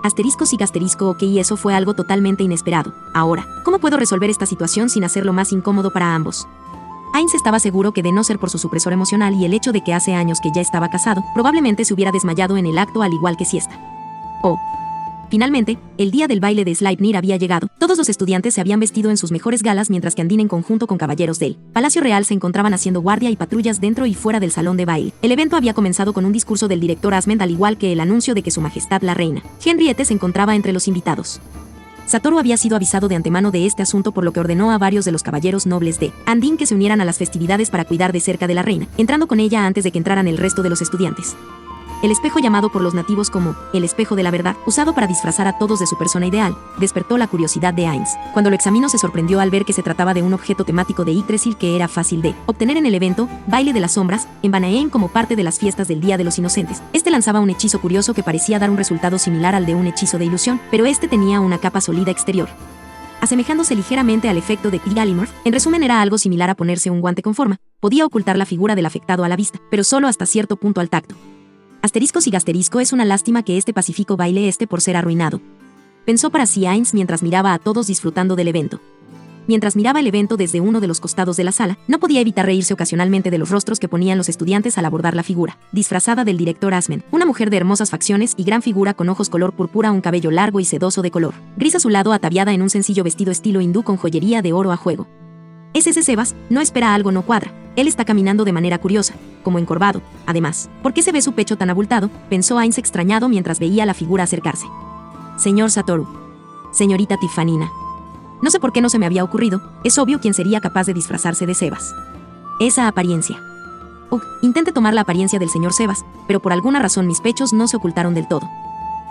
Asteriscos y gasterisco. Ok, y eso fue algo totalmente inesperado. Ahora, ¿cómo puedo resolver esta situación sin hacerlo más incómodo para ambos? Ainz estaba seguro que de no ser por su supresor emocional y el hecho de que hace años que ya estaba casado, probablemente se hubiera desmayado en el acto al igual que siesta. Finalmente, el día del baile de Sleipnir había llegado. Todos los estudiantes se habían vestido en sus mejores galas mientras que Andine en conjunto con caballeros del Palacio Real se encontraban haciendo guardia y patrullas dentro y fuera del salón de baile. El evento había comenzado con un discurso del director Asmund, al igual que el anuncio de que su majestad la reina Henriette se encontraba entre los invitados. Satoru había sido avisado de antemano de este asunto, por lo que ordenó a varios de los caballeros nobles de Andine que se unieran a las festividades para cuidar de cerca de la reina, entrando con ella antes de que entraran el resto de los estudiantes. El espejo, llamado por los nativos como el espejo de la verdad, usado para disfrazar a todos de su persona ideal, despertó la curiosidad de Ainz. Cuando lo examinó se sorprendió al ver que se trataba de un objeto temático de Yggdrasil que era fácil de obtener en el evento Baile de las Sombras, en Vanaheim, como parte de las fiestas del Día de los Inocentes. Este lanzaba un hechizo curioso que parecía dar un resultado similar al de un hechizo de ilusión, pero este tenía una capa sólida exterior, asemejándose ligeramente al efecto de Gallimorph. En resumen, era algo similar a ponerse un guante con forma. Podía ocultar la figura del afectado a la vista, pero solo hasta cierto punto al tacto. Asteriscos y gasterisco. Es una lástima que este pacífico baile esté por ser arruinado, pensó para sí Ainz mientras miraba a todos disfrutando del evento. Mientras miraba el evento desde uno de los costados de la sala, no podía evitar reírse ocasionalmente de los rostros que ponían los estudiantes al abordar la figura disfrazada del director Asmund, una mujer de hermosas facciones y gran figura con ojos color púrpura, un cabello largo y sedoso de color gris a su lado, ataviada en un sencillo vestido estilo hindú con joyería de oro a juego. Es ese Sebas, no espera, algo no cuadra. Él está caminando de manera curiosa, como encorvado. Además, ¿por qué se ve su pecho tan abultado?, pensó Ainz extrañado mientras veía a la figura acercarse. Señor Satoru. Señorita Tifanina. No sé por qué no se me había ocurrido. Es obvio quién sería capaz de disfrazarse de Sebas. Esa apariencia. Intenté tomar la apariencia del señor Sebas, pero por alguna razón mis pechos no se ocultaron del todo,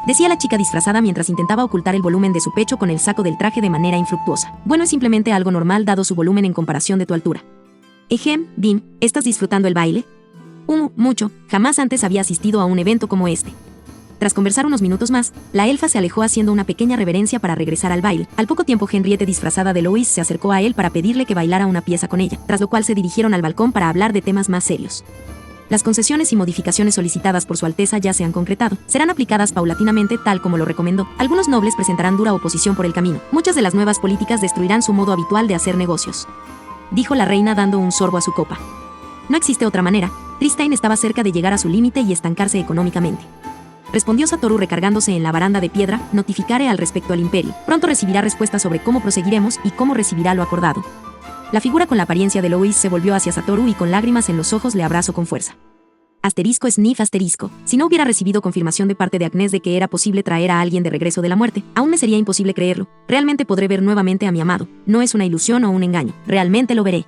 decía la chica disfrazada mientras intentaba ocultar el volumen de su pecho con el saco del traje de manera infructuosa. Bueno, es simplemente algo normal dado su volumen en comparación de tu altura. Dim, ¿estás disfrutando el baile? Mucho. Jamás antes había asistido a un evento como este. Tras conversar unos minutos más, la elfa se alejó haciendo una pequeña reverencia para regresar al baile. Al poco tiempo, Henriette, disfrazada de Lois, se acercó a él para pedirle que bailara una pieza con ella, tras lo cual se dirigieron al balcón para hablar de temas más serios. Las concesiones y modificaciones solicitadas por su Alteza ya se han concretado. Serán aplicadas paulatinamente tal como lo recomendó. Algunos nobles presentarán dura oposición por el camino. Muchas de las nuevas políticas destruirán su modo habitual de hacer negocios, dijo la reina dando un sorbo a su copa. No existe otra manera. Tristein estaba cerca de llegar a su límite y estancarse económicamente, respondió Satoru recargándose en la baranda de piedra. Notificaré al respecto al imperio. Pronto recibirá respuesta sobre cómo proseguiremos y cómo recibirá lo acordado. La figura con la apariencia de Lois se volvió hacia Satoru y con lágrimas en los ojos le abrazó con fuerza. Asterisco sniff asterisco. Si no hubiera recibido confirmación de parte de Agnes de que era posible traer a alguien de regreso de la muerte, aún me sería imposible creerlo. Realmente podré ver nuevamente a mi amado. No es una ilusión o un engaño. Realmente lo veré.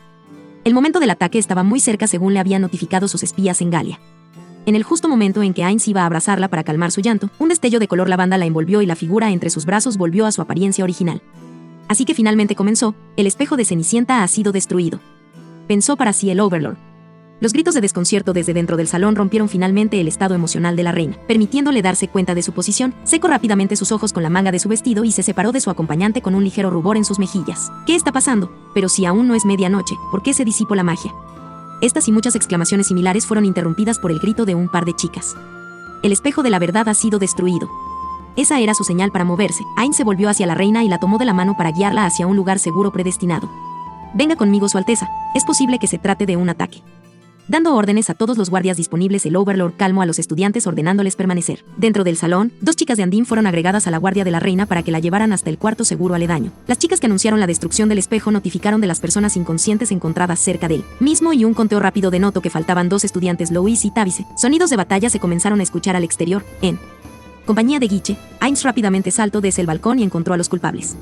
El momento del ataque estaba muy cerca según le habían notificado sus espías en Galia. En el justo momento en que Ainz iba a abrazarla para calmar su llanto, un destello de color lavanda la envolvió y la figura entre sus brazos volvió a su apariencia original. Así que finalmente comenzó, el espejo de Cenicienta ha sido destruido. Pensó para sí el Overlord. Los gritos de desconcierto desde dentro del salón rompieron finalmente el estado emocional de la reina, permitiéndole darse cuenta de su posición. Secó rápidamente sus ojos con la manga de su vestido y se separó de su acompañante con un ligero rubor en sus mejillas. ¿Qué está pasando? Pero si aún no es medianoche, ¿por qué se disipó la magia? Estas y muchas exclamaciones similares fueron interrumpidas por el grito de un par de chicas. El espejo de la verdad ha sido destruido. Esa era su señal para moverse. Ainz se volvió hacia la reina y la tomó de la mano para guiarla hacia un lugar seguro predestinado. Venga conmigo, Su Alteza. Es posible que se trate de un ataque. Dando órdenes a todos los guardias disponibles, el Overlord calmó a los estudiantes ordenándoles permanecer. Dentro del salón, 2 chicas de Andín fueron agregadas a la guardia de la reina para que la llevaran hasta el cuarto seguro aledaño. Las chicas que anunciaron la destrucción del espejo notificaron de las personas inconscientes encontradas cerca de él mismo y un conteo rápido denotó que faltaban 2 estudiantes, Louis y Tavice. Sonidos de batalla se comenzaron a escuchar al exterior. En compañía de Guiche, Ainz rápidamente saltó desde el balcón y encontró a los culpables.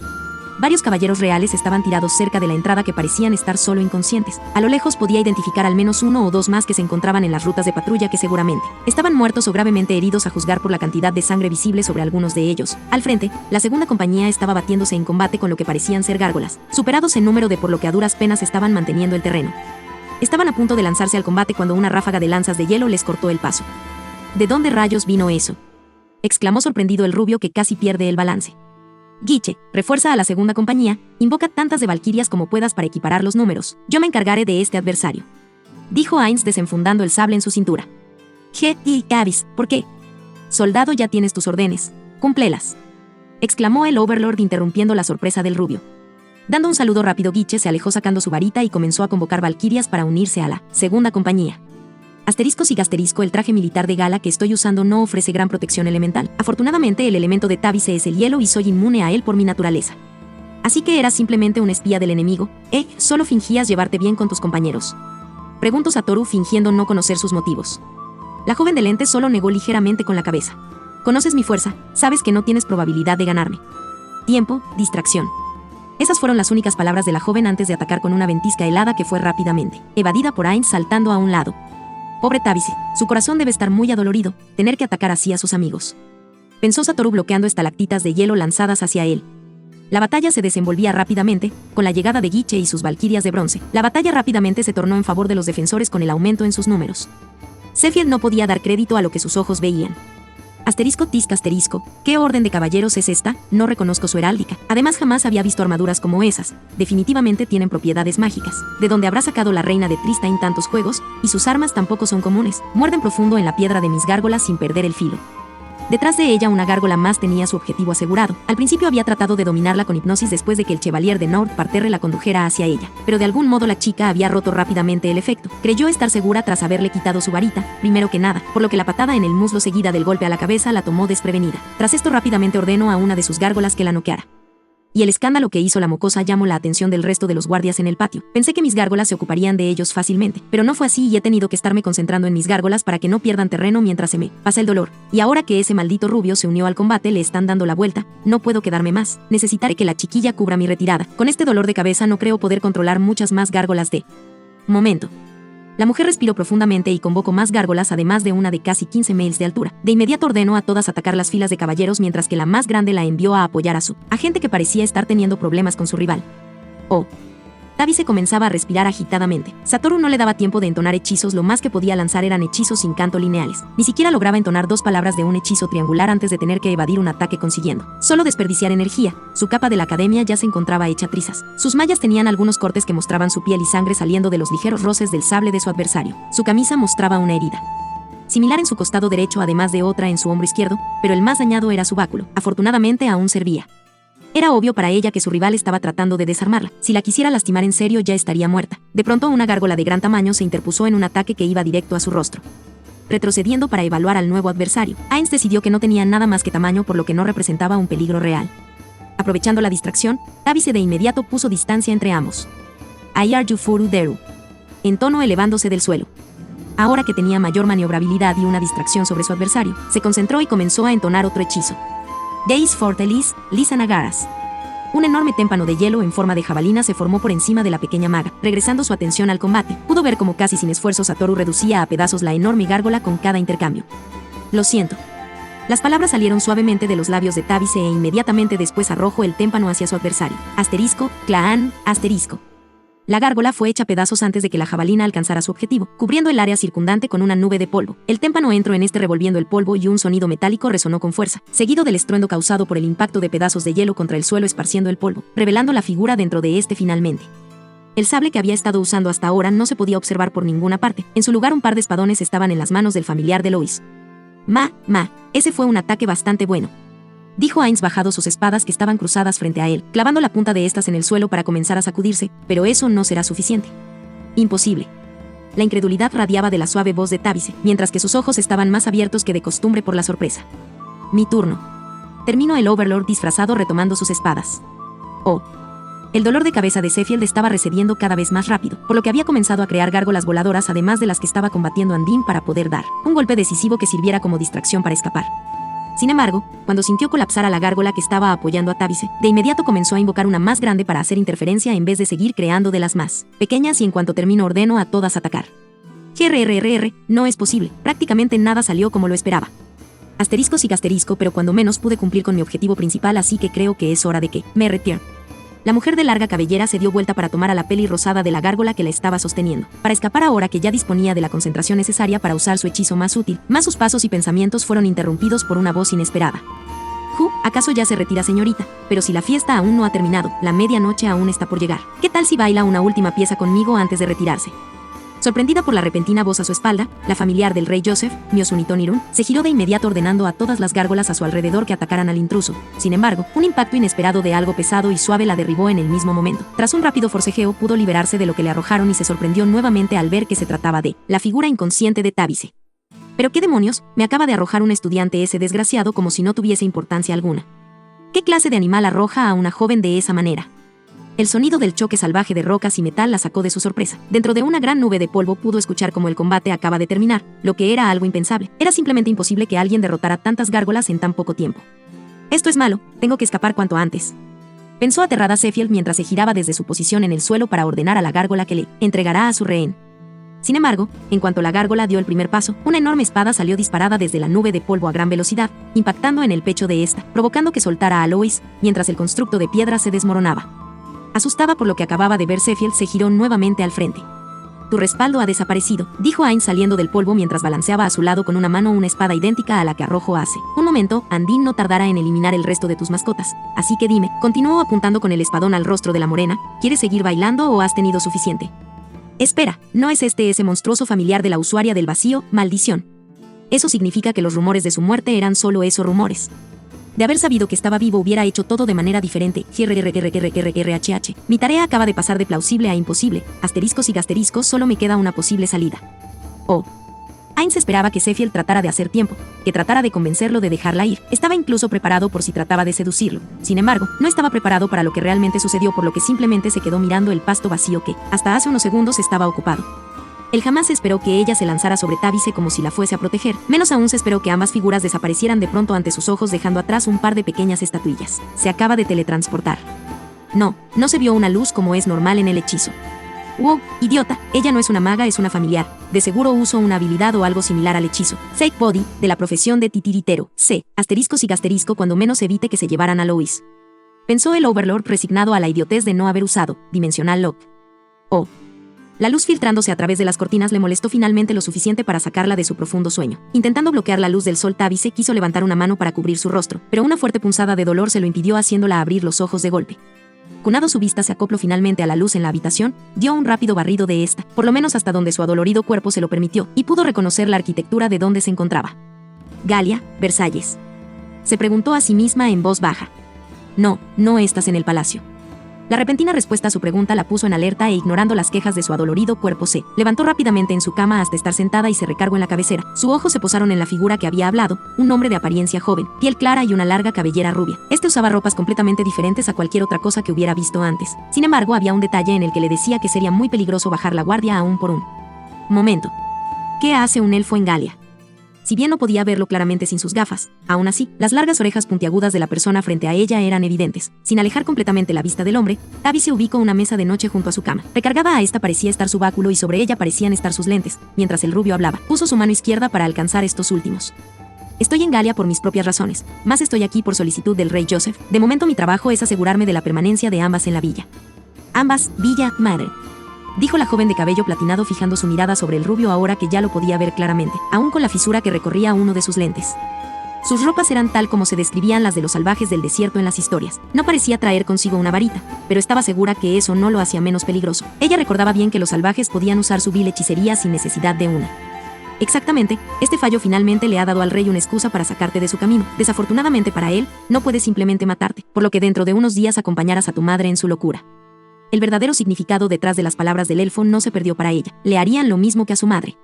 Varios caballeros reales estaban tirados cerca de la entrada que parecían estar solo inconscientes. A lo lejos podía identificar al menos 1 o 2 más que se encontraban en las rutas de patrulla que seguramente estaban muertos o gravemente heridos a juzgar por la cantidad de sangre visible sobre algunos de ellos. Al frente, la segunda compañía estaba batiéndose en combate con lo que parecían ser gárgolas, superados en número de por lo que a duras penas estaban manteniendo el terreno. Estaban a punto de lanzarse al combate cuando una ráfaga de lanzas de hielo les cortó el paso. ¿De dónde rayos vino eso?, exclamó sorprendido el rubio, que casi pierde el balance. Guiche, refuerza a la segunda compañía, invoca tantas de valquirias como puedas para equiparar los números. Yo me encargaré de este adversario, dijo Ainz desenfundando el sable en su cintura. Tavis, ¿por qué? Soldado, ya tienes tus órdenes. Cúmplelas, exclamó el Overlord interrumpiendo la sorpresa del rubio. Dando un saludo rápido, Guiche se alejó sacando su varita y comenzó a convocar valquirias para unirse a la segunda compañía. Asterisco y gasterisco, el traje militar de gala que estoy usando no ofrece gran protección elemental. Afortunadamente el elemento de Tavice es el hielo y soy inmune a él por mi naturaleza. Así que eras simplemente un espía del enemigo, solo fingías llevarte bien con tus compañeros, preguntó Satoru fingiendo no conocer sus motivos. La joven de lentes solo negó ligeramente con la cabeza. Conoces mi fuerza, sabes que no tienes probabilidad de ganarme. Tiempo, distracción. Esas fueron las únicas palabras de la joven antes de atacar con una ventisca helada que fue rápidamente evadida por Ainz saltando a un lado. Pobre Tavice, su corazón debe estar muy adolorido, tener que atacar así a sus amigos, pensó Satoru bloqueando estalactitas de hielo lanzadas hacia él. La batalla se desenvolvía rápidamente, con la llegada de Guiche y sus valquirias de bronce. La batalla rápidamente se tornó en favor de los defensores con el aumento en sus números. Zephyr no podía dar crédito a lo que sus ojos veían. Asterisco tisca asterisco, ¿qué orden de caballeros es esta? No reconozco su heráldica. Además jamás había visto armaduras como esas. Definitivamente tienen propiedades mágicas. ¿De dónde habrá sacado la reina de Tristane tantos juegos? Y sus armas tampoco son comunes. Muerden profundo en la piedra de mis gárgolas sin perder el filo. Detrás de ella una gárgola más tenía su objetivo asegurado. Al principio había tratado de dominarla con hipnosis después de que el Chevalier de Nord Parterre la condujera hacia ella, pero de algún modo la chica había roto rápidamente el efecto. Creyó estar segura tras haberle quitado su varita, primero que nada, por lo que la patada en el muslo seguida del golpe a la cabeza la tomó desprevenida. Tras esto rápidamente ordenó a una de sus gárgolas que la noqueara. Y el escándalo que hizo la mocosa llamó la atención del resto de los guardias en el patio. Pensé que mis gárgolas se ocuparían de ellos fácilmente, pero no fue así y he tenido que estarme concentrando en mis gárgolas para que no pierdan terreno mientras se me pasa el dolor. Y ahora que ese maldito rubio se unió al combate, le están dando la vuelta. No puedo quedarme más. Necesitaré que la chiquilla cubra mi retirada. Con este dolor de cabeza no creo poder controlar muchas más gárgolas de momento. La mujer respiró profundamente y convocó más gárgolas, además de una de casi 15 miles de altura. De inmediato ordenó a todas atacar las filas de caballeros, mientras que la más grande la envió a apoyar a su agente que parecía estar teniendo problemas con su rival. Tavice comenzaba a respirar agitadamente. Satoru no le daba tiempo de entonar hechizos, lo más que podía lanzar eran hechizos sin canto lineales. Ni siquiera lograba entonar 2 palabras de un hechizo triangular antes de tener que evadir un ataque consiguiendo solo desperdiciar energía. Su capa de la academia ya se encontraba hecha trizas. Sus mallas tenían algunos cortes que mostraban su piel y sangre saliendo de los ligeros roces del sable de su adversario. Su camisa mostraba una herida similar en su costado derecho, además de otra en su hombro izquierdo, pero el más dañado era su báculo. Afortunadamente aún servía. Era obvio para ella que su rival estaba tratando de desarmarla. Si la quisiera lastimar en serio ya estaría muerta. De pronto una gárgola de gran tamaño se interpuso en un ataque que iba directo a su rostro. Retrocediendo para evaluar al nuevo adversario, Ainz decidió que no tenía nada más que tamaño, por lo que no representaba un peligro real. Aprovechando la distracción, Tavice de inmediato puso distancia entre ambos. Ayarju Furu Deru, en tono elevándose del suelo. Ahora que tenía mayor maniobrabilidad y una distracción sobre su adversario, se concentró y comenzó a entonar otro hechizo. Days Fortelis, Lisanagaras. Un enorme témpano de hielo en forma de jabalina se formó por encima de la pequeña maga, regresando su atención al combate. Pudo ver cómo casi sin esfuerzo Satoru reducía a pedazos la enorme gárgola con cada intercambio. Lo siento. Las palabras salieron suavemente de los labios de Tabice e inmediatamente después arrojó el témpano hacia su adversario. Asterisco, Claan, asterisco. La gárgola fue hecha pedazos antes de que la jabalina alcanzara su objetivo, cubriendo el área circundante con una nube de polvo. El témpano entró en este revolviendo el polvo y un sonido metálico resonó con fuerza, seguido del estruendo causado por el impacto de pedazos de hielo contra el suelo esparciendo el polvo, revelando la figura dentro de este finalmente. El sable que había estado usando hasta ahora no se podía observar por ninguna parte. En su lugar un par de espadones estaban en las manos del familiar de Lois. Ese fue un ataque bastante bueno, dijo Ainz bajando sus espadas que estaban cruzadas frente a él, clavando la punta de estas en el suelo para comenzar a sacudirse, pero eso no será suficiente. Imposible. La incredulidad radiaba de la suave voz de Tabice, mientras que sus ojos estaban más abiertos que de costumbre por la sorpresa. Mi turno. Terminó el Overlord disfrazado retomando sus espadas. Oh. El dolor de cabeza de Zephiel estaba recediendo cada vez más rápido, por lo que había comenzado a crear gárgolas voladoras además de las que estaba combatiendo Andín para poder dar un golpe decisivo que sirviera como distracción para escapar. Sin embargo, cuando sintió colapsar a la gárgola que estaba apoyando a Tabice, de inmediato comenzó a invocar una más grande para hacer interferencia en vez de seguir creando de las más pequeñas y en cuanto terminó ordenó a todas atacar. No es posible, prácticamente nada salió como lo esperaba. Asterisco sí asterisco, pero cuando menos pude cumplir con mi objetivo principal, así que creo que es hora de que me retire. La mujer de larga cabellera se dio vuelta para tomar a la peli rosada de la gárgola que la estaba sosteniendo, para escapar ahora que ya disponía de la concentración necesaria para usar su hechizo más útil, mas sus pasos y pensamientos fueron interrumpidos por una voz inesperada. ¿Acaso ya se retira, señorita? Pero si la fiesta aún no ha terminado, la medianoche aún está por llegar. ¿Qué tal si baila una última pieza conmigo antes de retirarse? Sorprendida por la repentina voz a su espalda, la familiar del rey Joseph, Myosunito-Nirun, se giró de inmediato ordenando a todas las gárgolas a su alrededor que atacaran al intruso. Sin embargo, un impacto inesperado de algo pesado y suave la derribó en el mismo momento. Tras un rápido forcejeo pudo liberarse de lo que le arrojaron y se sorprendió nuevamente al ver que se trataba de la figura inconsciente de Tabice. ¿Pero qué demonios? Me acaba de arrojar un estudiante ese desgraciado como si no tuviese importancia alguna. ¿Qué clase de animal arroja a una joven de esa manera? El sonido del choque salvaje de rocas y metal la sacó de su sorpresa. Dentro de una gran nube de polvo pudo escuchar cómo el combate acaba de terminar, lo que era algo impensable. Era simplemente imposible que alguien derrotara tantas gárgolas en tan poco tiempo. Esto es malo, tengo que escapar cuanto antes. Pensó aterrada Zephiel mientras se giraba desde su posición en el suelo para ordenar a la gárgola que le entregará a su rehén. Sin embargo, en cuanto la gárgola dio el primer paso, una enorme espada salió disparada desde la nube de polvo a gran velocidad, impactando en el pecho de esta, provocando que soltara a Lois, mientras el constructo de piedra se desmoronaba. Asustada por lo que acababa de ver, Zephiel se giró nuevamente al frente. Tu respaldo ha desaparecido, dijo Ainz saliendo del polvo mientras balanceaba a su lado con una mano una espada idéntica a la que arrojó hace un momento. Andín no tardará en eliminar el resto de tus mascotas. Así que dime, continuó apuntando con el espadón al rostro de la morena, ¿quieres seguir bailando o has tenido suficiente? Espera, ¿no es ese monstruoso familiar de la usuaria del vacío? Maldición. Eso significa que los rumores de su muerte eran solo esos rumores. De haber sabido que estaba vivo hubiera hecho todo de manera diferente. Mi tarea acaba de pasar de plausible a imposible. Asteriscos y asteriscos, solo me queda una posible salida. Oh. Ainz esperaba que Zephiel tratara de hacer tiempo, que tratara de convencerlo de dejarla ir. Estaba incluso preparado por si trataba de seducirlo. Sin embargo, no estaba preparado para lo que realmente sucedió, por lo que simplemente se quedó mirando el pasto vacío que, hasta hace unos segundos, estaba ocupado. Él jamás esperó que ella se lanzara sobre Tabice como si la fuese a proteger. Menos aún se esperó que ambas figuras desaparecieran de pronto ante sus ojos, dejando atrás un par de pequeñas estatuillas. Se acaba de teletransportar. No se vio una luz como es normal en el hechizo. Wow, idiota, ella no es una maga, es una familiar. De seguro usó una habilidad o algo similar al hechizo. Fake Body, de la profesión de titiritero. Asterisco y asterisco, cuando menos evite que se llevaran a Lois. Pensó el Overlord resignado a la idiotez de no haber usado Dimensional Lock. Oh. La luz filtrándose a través de las cortinas le molestó finalmente lo suficiente para sacarla de su profundo sueño. Intentando bloquear la luz del sol, Tabice quiso levantar una mano para cubrir su rostro, pero una fuerte punzada de dolor se lo impidió, haciéndola abrir los ojos de golpe. Cunado su vista se acopló finalmente a la luz en la habitación, dio un rápido barrido de esta, por lo menos hasta donde su adolorido cuerpo se lo permitió, y pudo reconocer la arquitectura de donde se encontraba. Galia, Versalles. Se preguntó a sí misma en voz baja. No estás en el palacio. La repentina respuesta a su pregunta la puso en alerta e, ignorando las quejas de su adolorido cuerpo, se levantó rápidamente en su cama hasta estar sentada y se recargó en la cabecera. Sus ojos se posaron en la figura que había hablado, un hombre de apariencia joven, piel clara y una larga cabellera rubia. Este usaba ropas completamente diferentes a cualquier otra cosa que hubiera visto antes. Sin embargo, había un detalle en el que le decía que sería muy peligroso bajar la guardia aún por un momento. ¿Qué hace un elfo en Galia? Si bien no podía verlo claramente sin sus gafas, aún así, las largas orejas puntiagudas de la persona frente a ella eran evidentes. Sin alejar completamente la vista del hombre, Tavi se ubicó una mesa de noche junto a su cama. Recargada a esta parecía estar su báculo y sobre ella parecían estar sus lentes. Mientras el rubio hablaba, puso su mano izquierda para alcanzar estos últimos. Estoy en Galia por mis propias razones, más estoy aquí por solicitud del rey Joseph. De momento mi trabajo es asegurarme de la permanencia de ambas en la villa. Ambas, Villa, Madre, dijo la joven de cabello platinado fijando su mirada sobre el rubio ahora que ya lo podía ver claramente, aún con la fisura que recorría uno de sus lentes. Sus ropas eran tal como se describían las de los salvajes del desierto en las historias. No parecía traer consigo una varita, pero estaba segura que eso no lo hacía menos peligroso. Ella recordaba bien que los salvajes podían usar su vil hechicería sin necesidad de una. Exactamente, este fallo finalmente le ha dado al rey una excusa para sacarte de su camino. Desafortunadamente para él, no puede simplemente matarte, por lo que dentro de unos días acompañarás a tu madre en su locura. El verdadero significado detrás de las palabras del elfo no se perdió para ella. Le harían lo mismo que a su madre.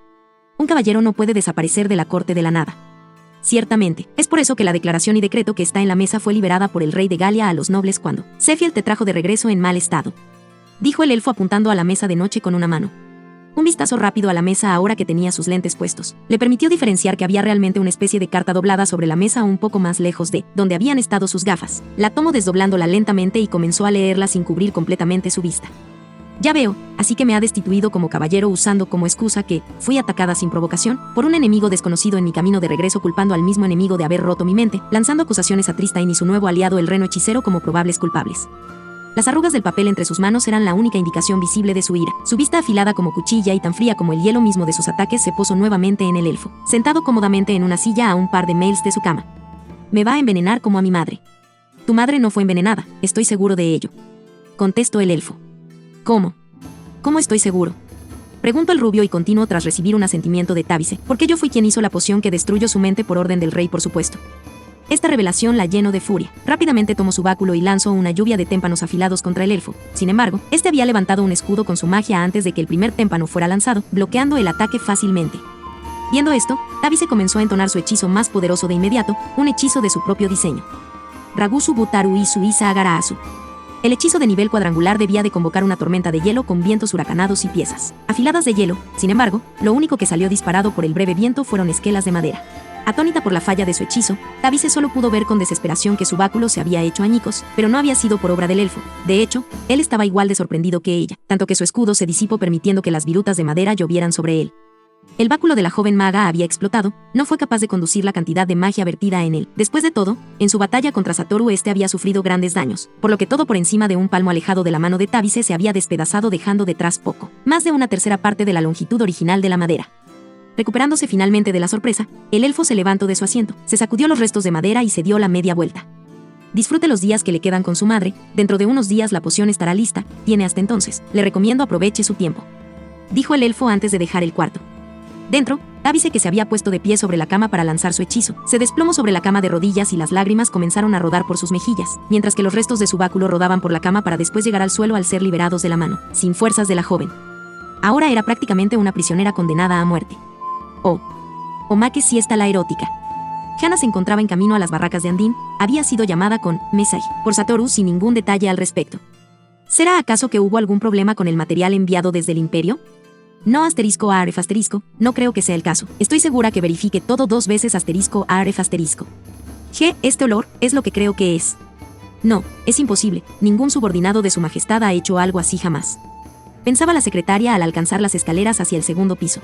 Un caballero no puede desaparecer de la corte de la nada. Ciertamente, es por eso que la declaración y decreto que está en la mesa fue liberada por el rey de Galia a los nobles cuando Sefiel te trajo de regreso en mal estado, dijo el elfo apuntando a la mesa de noche con una mano. Un vistazo rápido a la mesa ahora que tenía sus lentes puestos le permitió diferenciar que había realmente una especie de carta doblada sobre la mesa un poco más lejos de donde habían estado sus gafas. La tomó desdoblándola lentamente y comenzó a leerla sin cubrir completamente su vista. Ya veo, así que me ha destituido como caballero usando como excusa que fui atacada sin provocación por un enemigo desconocido en mi camino de regreso, culpando al mismo enemigo de haber roto mi mente, lanzando acusaciones a Tristain y su nuevo aliado el reno hechicero como probables culpables. Las arrugas del papel entre sus manos eran la única indicación visible de su ira. Su vista afilada como cuchilla y tan fría como el hielo mismo de sus ataques se posó nuevamente en el elfo, sentado cómodamente en una silla a un par de mails de su cama. Me va a envenenar como a mi madre. Tu madre no fue envenenada, estoy seguro de ello, contestó el elfo. ¿Cómo? ¿Cómo estoy seguro? Preguntó el rubio y continuó tras recibir un asentimiento de Tavice, porque yo fui quien hizo la poción que destruyó su mente por orden del rey, por supuesto. Esta revelación la llenó de furia. Rápidamente tomó su báculo y lanzó una lluvia de témpanos afilados contra el elfo. Sin embargo, este había levantado un escudo con su magia antes de que el primer témpano fuera lanzado, bloqueando el ataque fácilmente. Viendo esto, Tavice comenzó a entonar su hechizo más poderoso de inmediato, un hechizo de su propio diseño. Ragusu Butaru Isu Isa Agaraasu. El hechizo de nivel cuadrangular debía de convocar una tormenta de hielo con vientos huracanados y piezas afiladas de hielo. Sin embargo, lo único que salió disparado por el breve viento fueron esquelas de madera. Atónita por la falla de su hechizo, Tavice solo pudo ver con desesperación que su báculo se había hecho añicos, pero no había sido por obra del elfo. De hecho, él estaba igual de sorprendido que ella, tanto que su escudo se disipó permitiendo que las virutas de madera llovieran sobre él. El báculo de la joven maga había explotado, no fue capaz de conducir la cantidad de magia vertida en él. Después de todo, en su batalla contra Satoru este había sufrido grandes daños, por lo que todo por encima de un palmo alejado de la mano de Tavice se había despedazado dejando detrás poco más de una tercera parte de la longitud original de la madera. Recuperándose finalmente de la sorpresa, el elfo se levantó de su asiento, se sacudió los restos de madera y se dio la media vuelta. Disfrute los días que le quedan con su madre, dentro de unos días la poción estará lista, tiene hasta entonces, le recomiendo aproveche su tiempo, dijo el elfo antes de dejar el cuarto. Dentro, Tavice, que se había puesto de pie sobre la cama para lanzar su hechizo, se desplomó sobre la cama de rodillas y las lágrimas comenzaron a rodar por sus mejillas, mientras que los restos de su báculo rodaban por la cama para después llegar al suelo al ser liberados de la mano, sin fuerzas de la joven. Ahora era prácticamente una prisionera condenada a muerte. Omake siesta la erótica. Hana se encontraba en camino a las barracas de Andín, había sido llamada con mensaje por Satoru sin ningún detalle al respecto. ¿Será acaso que hubo algún problema con el material enviado desde el imperio? No *aref*, no creo que sea el caso. Estoy segura que verifique todo 2 veces *aref*. Este olor es lo que creo que es. No, es imposible, ningún subordinado de su majestad ha hecho algo así jamás. Pensaba la secretaria al alcanzar las escaleras hacia el segundo piso.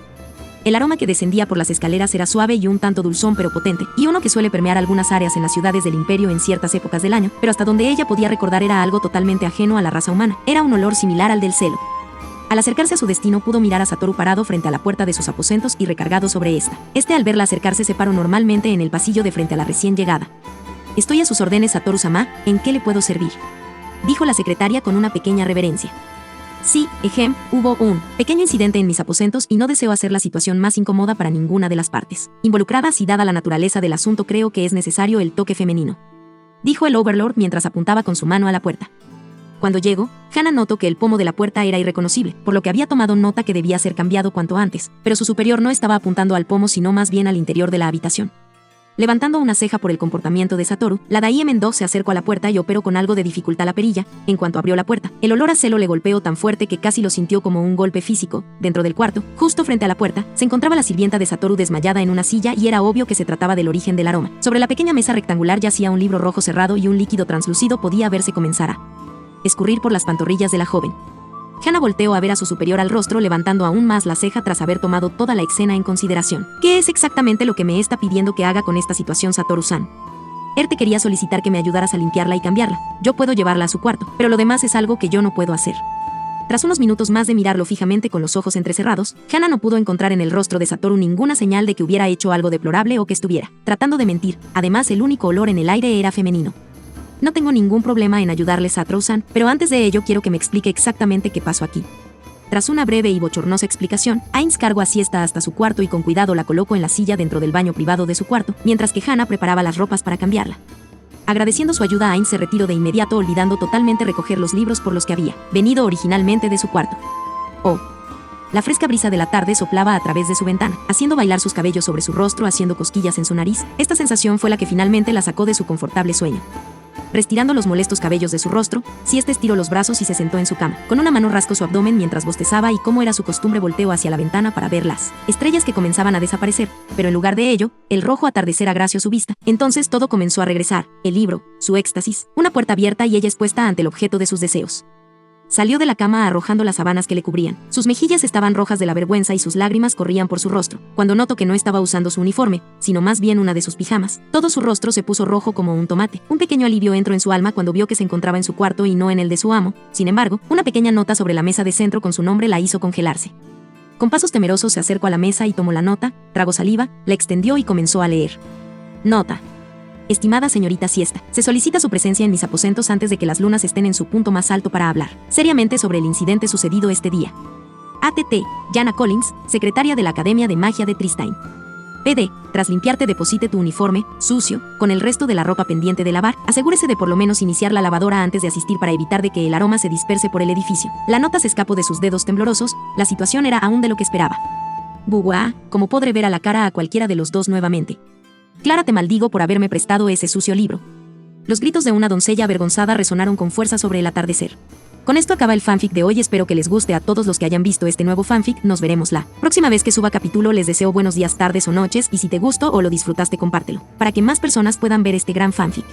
El aroma que descendía por las escaleras era suave y un tanto dulzón pero potente, y uno que suele permear algunas áreas en las ciudades del imperio en ciertas épocas del año, pero hasta donde ella podía recordar era algo totalmente ajeno a la raza humana. Era un olor similar al del celo. Al acercarse a su destino pudo mirar a Satoru parado frente a la puerta de sus aposentos y recargado sobre esta. Al verla acercarse se paró normalmente en el pasillo de frente a la recién llegada. Estoy a sus órdenes, Satoru-sama, ¿en qué le puedo servir?, dijo la secretaria con una pequeña reverencia. Sí, hubo un pequeño incidente en mis aposentos y no deseo hacer la situación más incómoda para ninguna de las partes involucradas y dada la naturaleza del asunto creo que es necesario el toque femenino, dijo el Overlord mientras apuntaba con su mano a la puerta. Cuando llegó, Hana notó que el pomo de la puerta era irreconocible, por lo que había tomado nota que debía ser cambiado cuanto antes, pero su superior no estaba apuntando al pomo sino más bien al interior de la habitación. Levantando una ceja por el comportamiento de Satoru, la Daimendo se acercó a la puerta y operó con algo de dificultad la perilla. En cuanto abrió la puerta, el olor a celo le golpeó tan fuerte que casi lo sintió como un golpe físico. Dentro del cuarto, justo frente a la puerta, se encontraba la sirvienta de Satoru desmayada en una silla y era obvio que se trataba del origen del aroma. Sobre la pequeña mesa rectangular yacía un libro rojo cerrado y un líquido translúcido podía verse comenzar a escurrir por las pantorrillas de la joven. Hana volteó a ver a su superior al rostro, levantando aún más la ceja tras haber tomado toda la escena en consideración. ¿Qué es exactamente lo que me está pidiendo que haga con esta situación, Satoru-san? Te quería solicitar que me ayudaras a limpiarla y cambiarla. Yo puedo llevarla a su cuarto, pero lo demás es algo que yo no puedo hacer. Tras unos minutos más de mirarlo fijamente con los ojos entrecerrados, Hana no pudo encontrar en el rostro de Satoru ninguna señal de que hubiera hecho algo deplorable o que estuviera tratando de mentir. Además, el único olor en el aire era femenino. No tengo ningún problema en ayudarle, Satoru-san, pero antes de ello quiero que me explique exactamente qué pasó aquí. Tras una breve y bochornosa explicación, Ainz cargó a Siesta hasta su cuarto y con cuidado la colocó en la silla dentro del baño privado de su cuarto, mientras que Hana preparaba las ropas para cambiarla. Agradeciendo su ayuda, Ainz se retiró de inmediato, olvidando totalmente recoger los libros por los que había venido originalmente de su cuarto. Oh. La fresca brisa de la tarde soplaba a través de su ventana, haciendo bailar sus cabellos sobre su rostro, haciendo cosquillas en su nariz. Esta sensación fue la que finalmente la sacó de su confortable sueño. Retirando los molestos cabellos de su rostro, Siesta estiró los brazos y se sentó en su cama. Con una mano rascó su abdomen mientras bostezaba y, como era su costumbre, volteó hacia la ventana para ver las estrellas que comenzaban a desaparecer, pero en lugar de ello, el rojo atardecer agració su vista. Entonces todo comenzó a regresar: el libro, su éxtasis, una puerta abierta y ella expuesta ante el objeto de sus deseos. Salió de la cama arrojando las sábanas que le cubrían. Sus mejillas estaban rojas de la vergüenza y sus lágrimas corrían por su rostro. Cuando notó que no estaba usando su uniforme, sino más bien una de sus pijamas, todo su rostro se puso rojo como un tomate. Un pequeño alivio entró en su alma cuando vio que se encontraba en su cuarto y no en el de su amo. Sin embargo, una pequeña nota sobre la mesa de centro con su nombre la hizo congelarse. Con pasos temerosos se acercó a la mesa y tomó la nota, tragó saliva, la extendió y comenzó a leer. Nota. Estimada señorita Siesta, se solicita su presencia en mis aposentos antes de que las lunas estén en su punto más alto para hablar seriamente sobre el incidente sucedido este día. ATT, Jana Collins, secretaria de la Academia de Magia de Tristine. PD, tras limpiarte deposite tu uniforme, sucio, con el resto de la ropa pendiente de lavar. Asegúrese de por lo menos iniciar la lavadora antes de asistir para evitar de que el aroma se disperse por el edificio. La nota se escapó de sus dedos temblorosos, la situación era aún de lo que esperaba. Buguá, como podré ver a la cara a cualquiera de los dos nuevamente. Clara, te maldigo por haberme prestado ese sucio libro. Los gritos de una doncella avergonzada resonaron con fuerza sobre el atardecer. Con esto acaba el fanfic de hoy, espero que les guste a todos los que hayan visto este nuevo fanfic. Nos veremos la próxima vez que suba capítulo. Les deseo buenos días, tardes o noches, y si te gustó o lo disfrutaste, compártelo, para que más personas puedan ver este gran fanfic.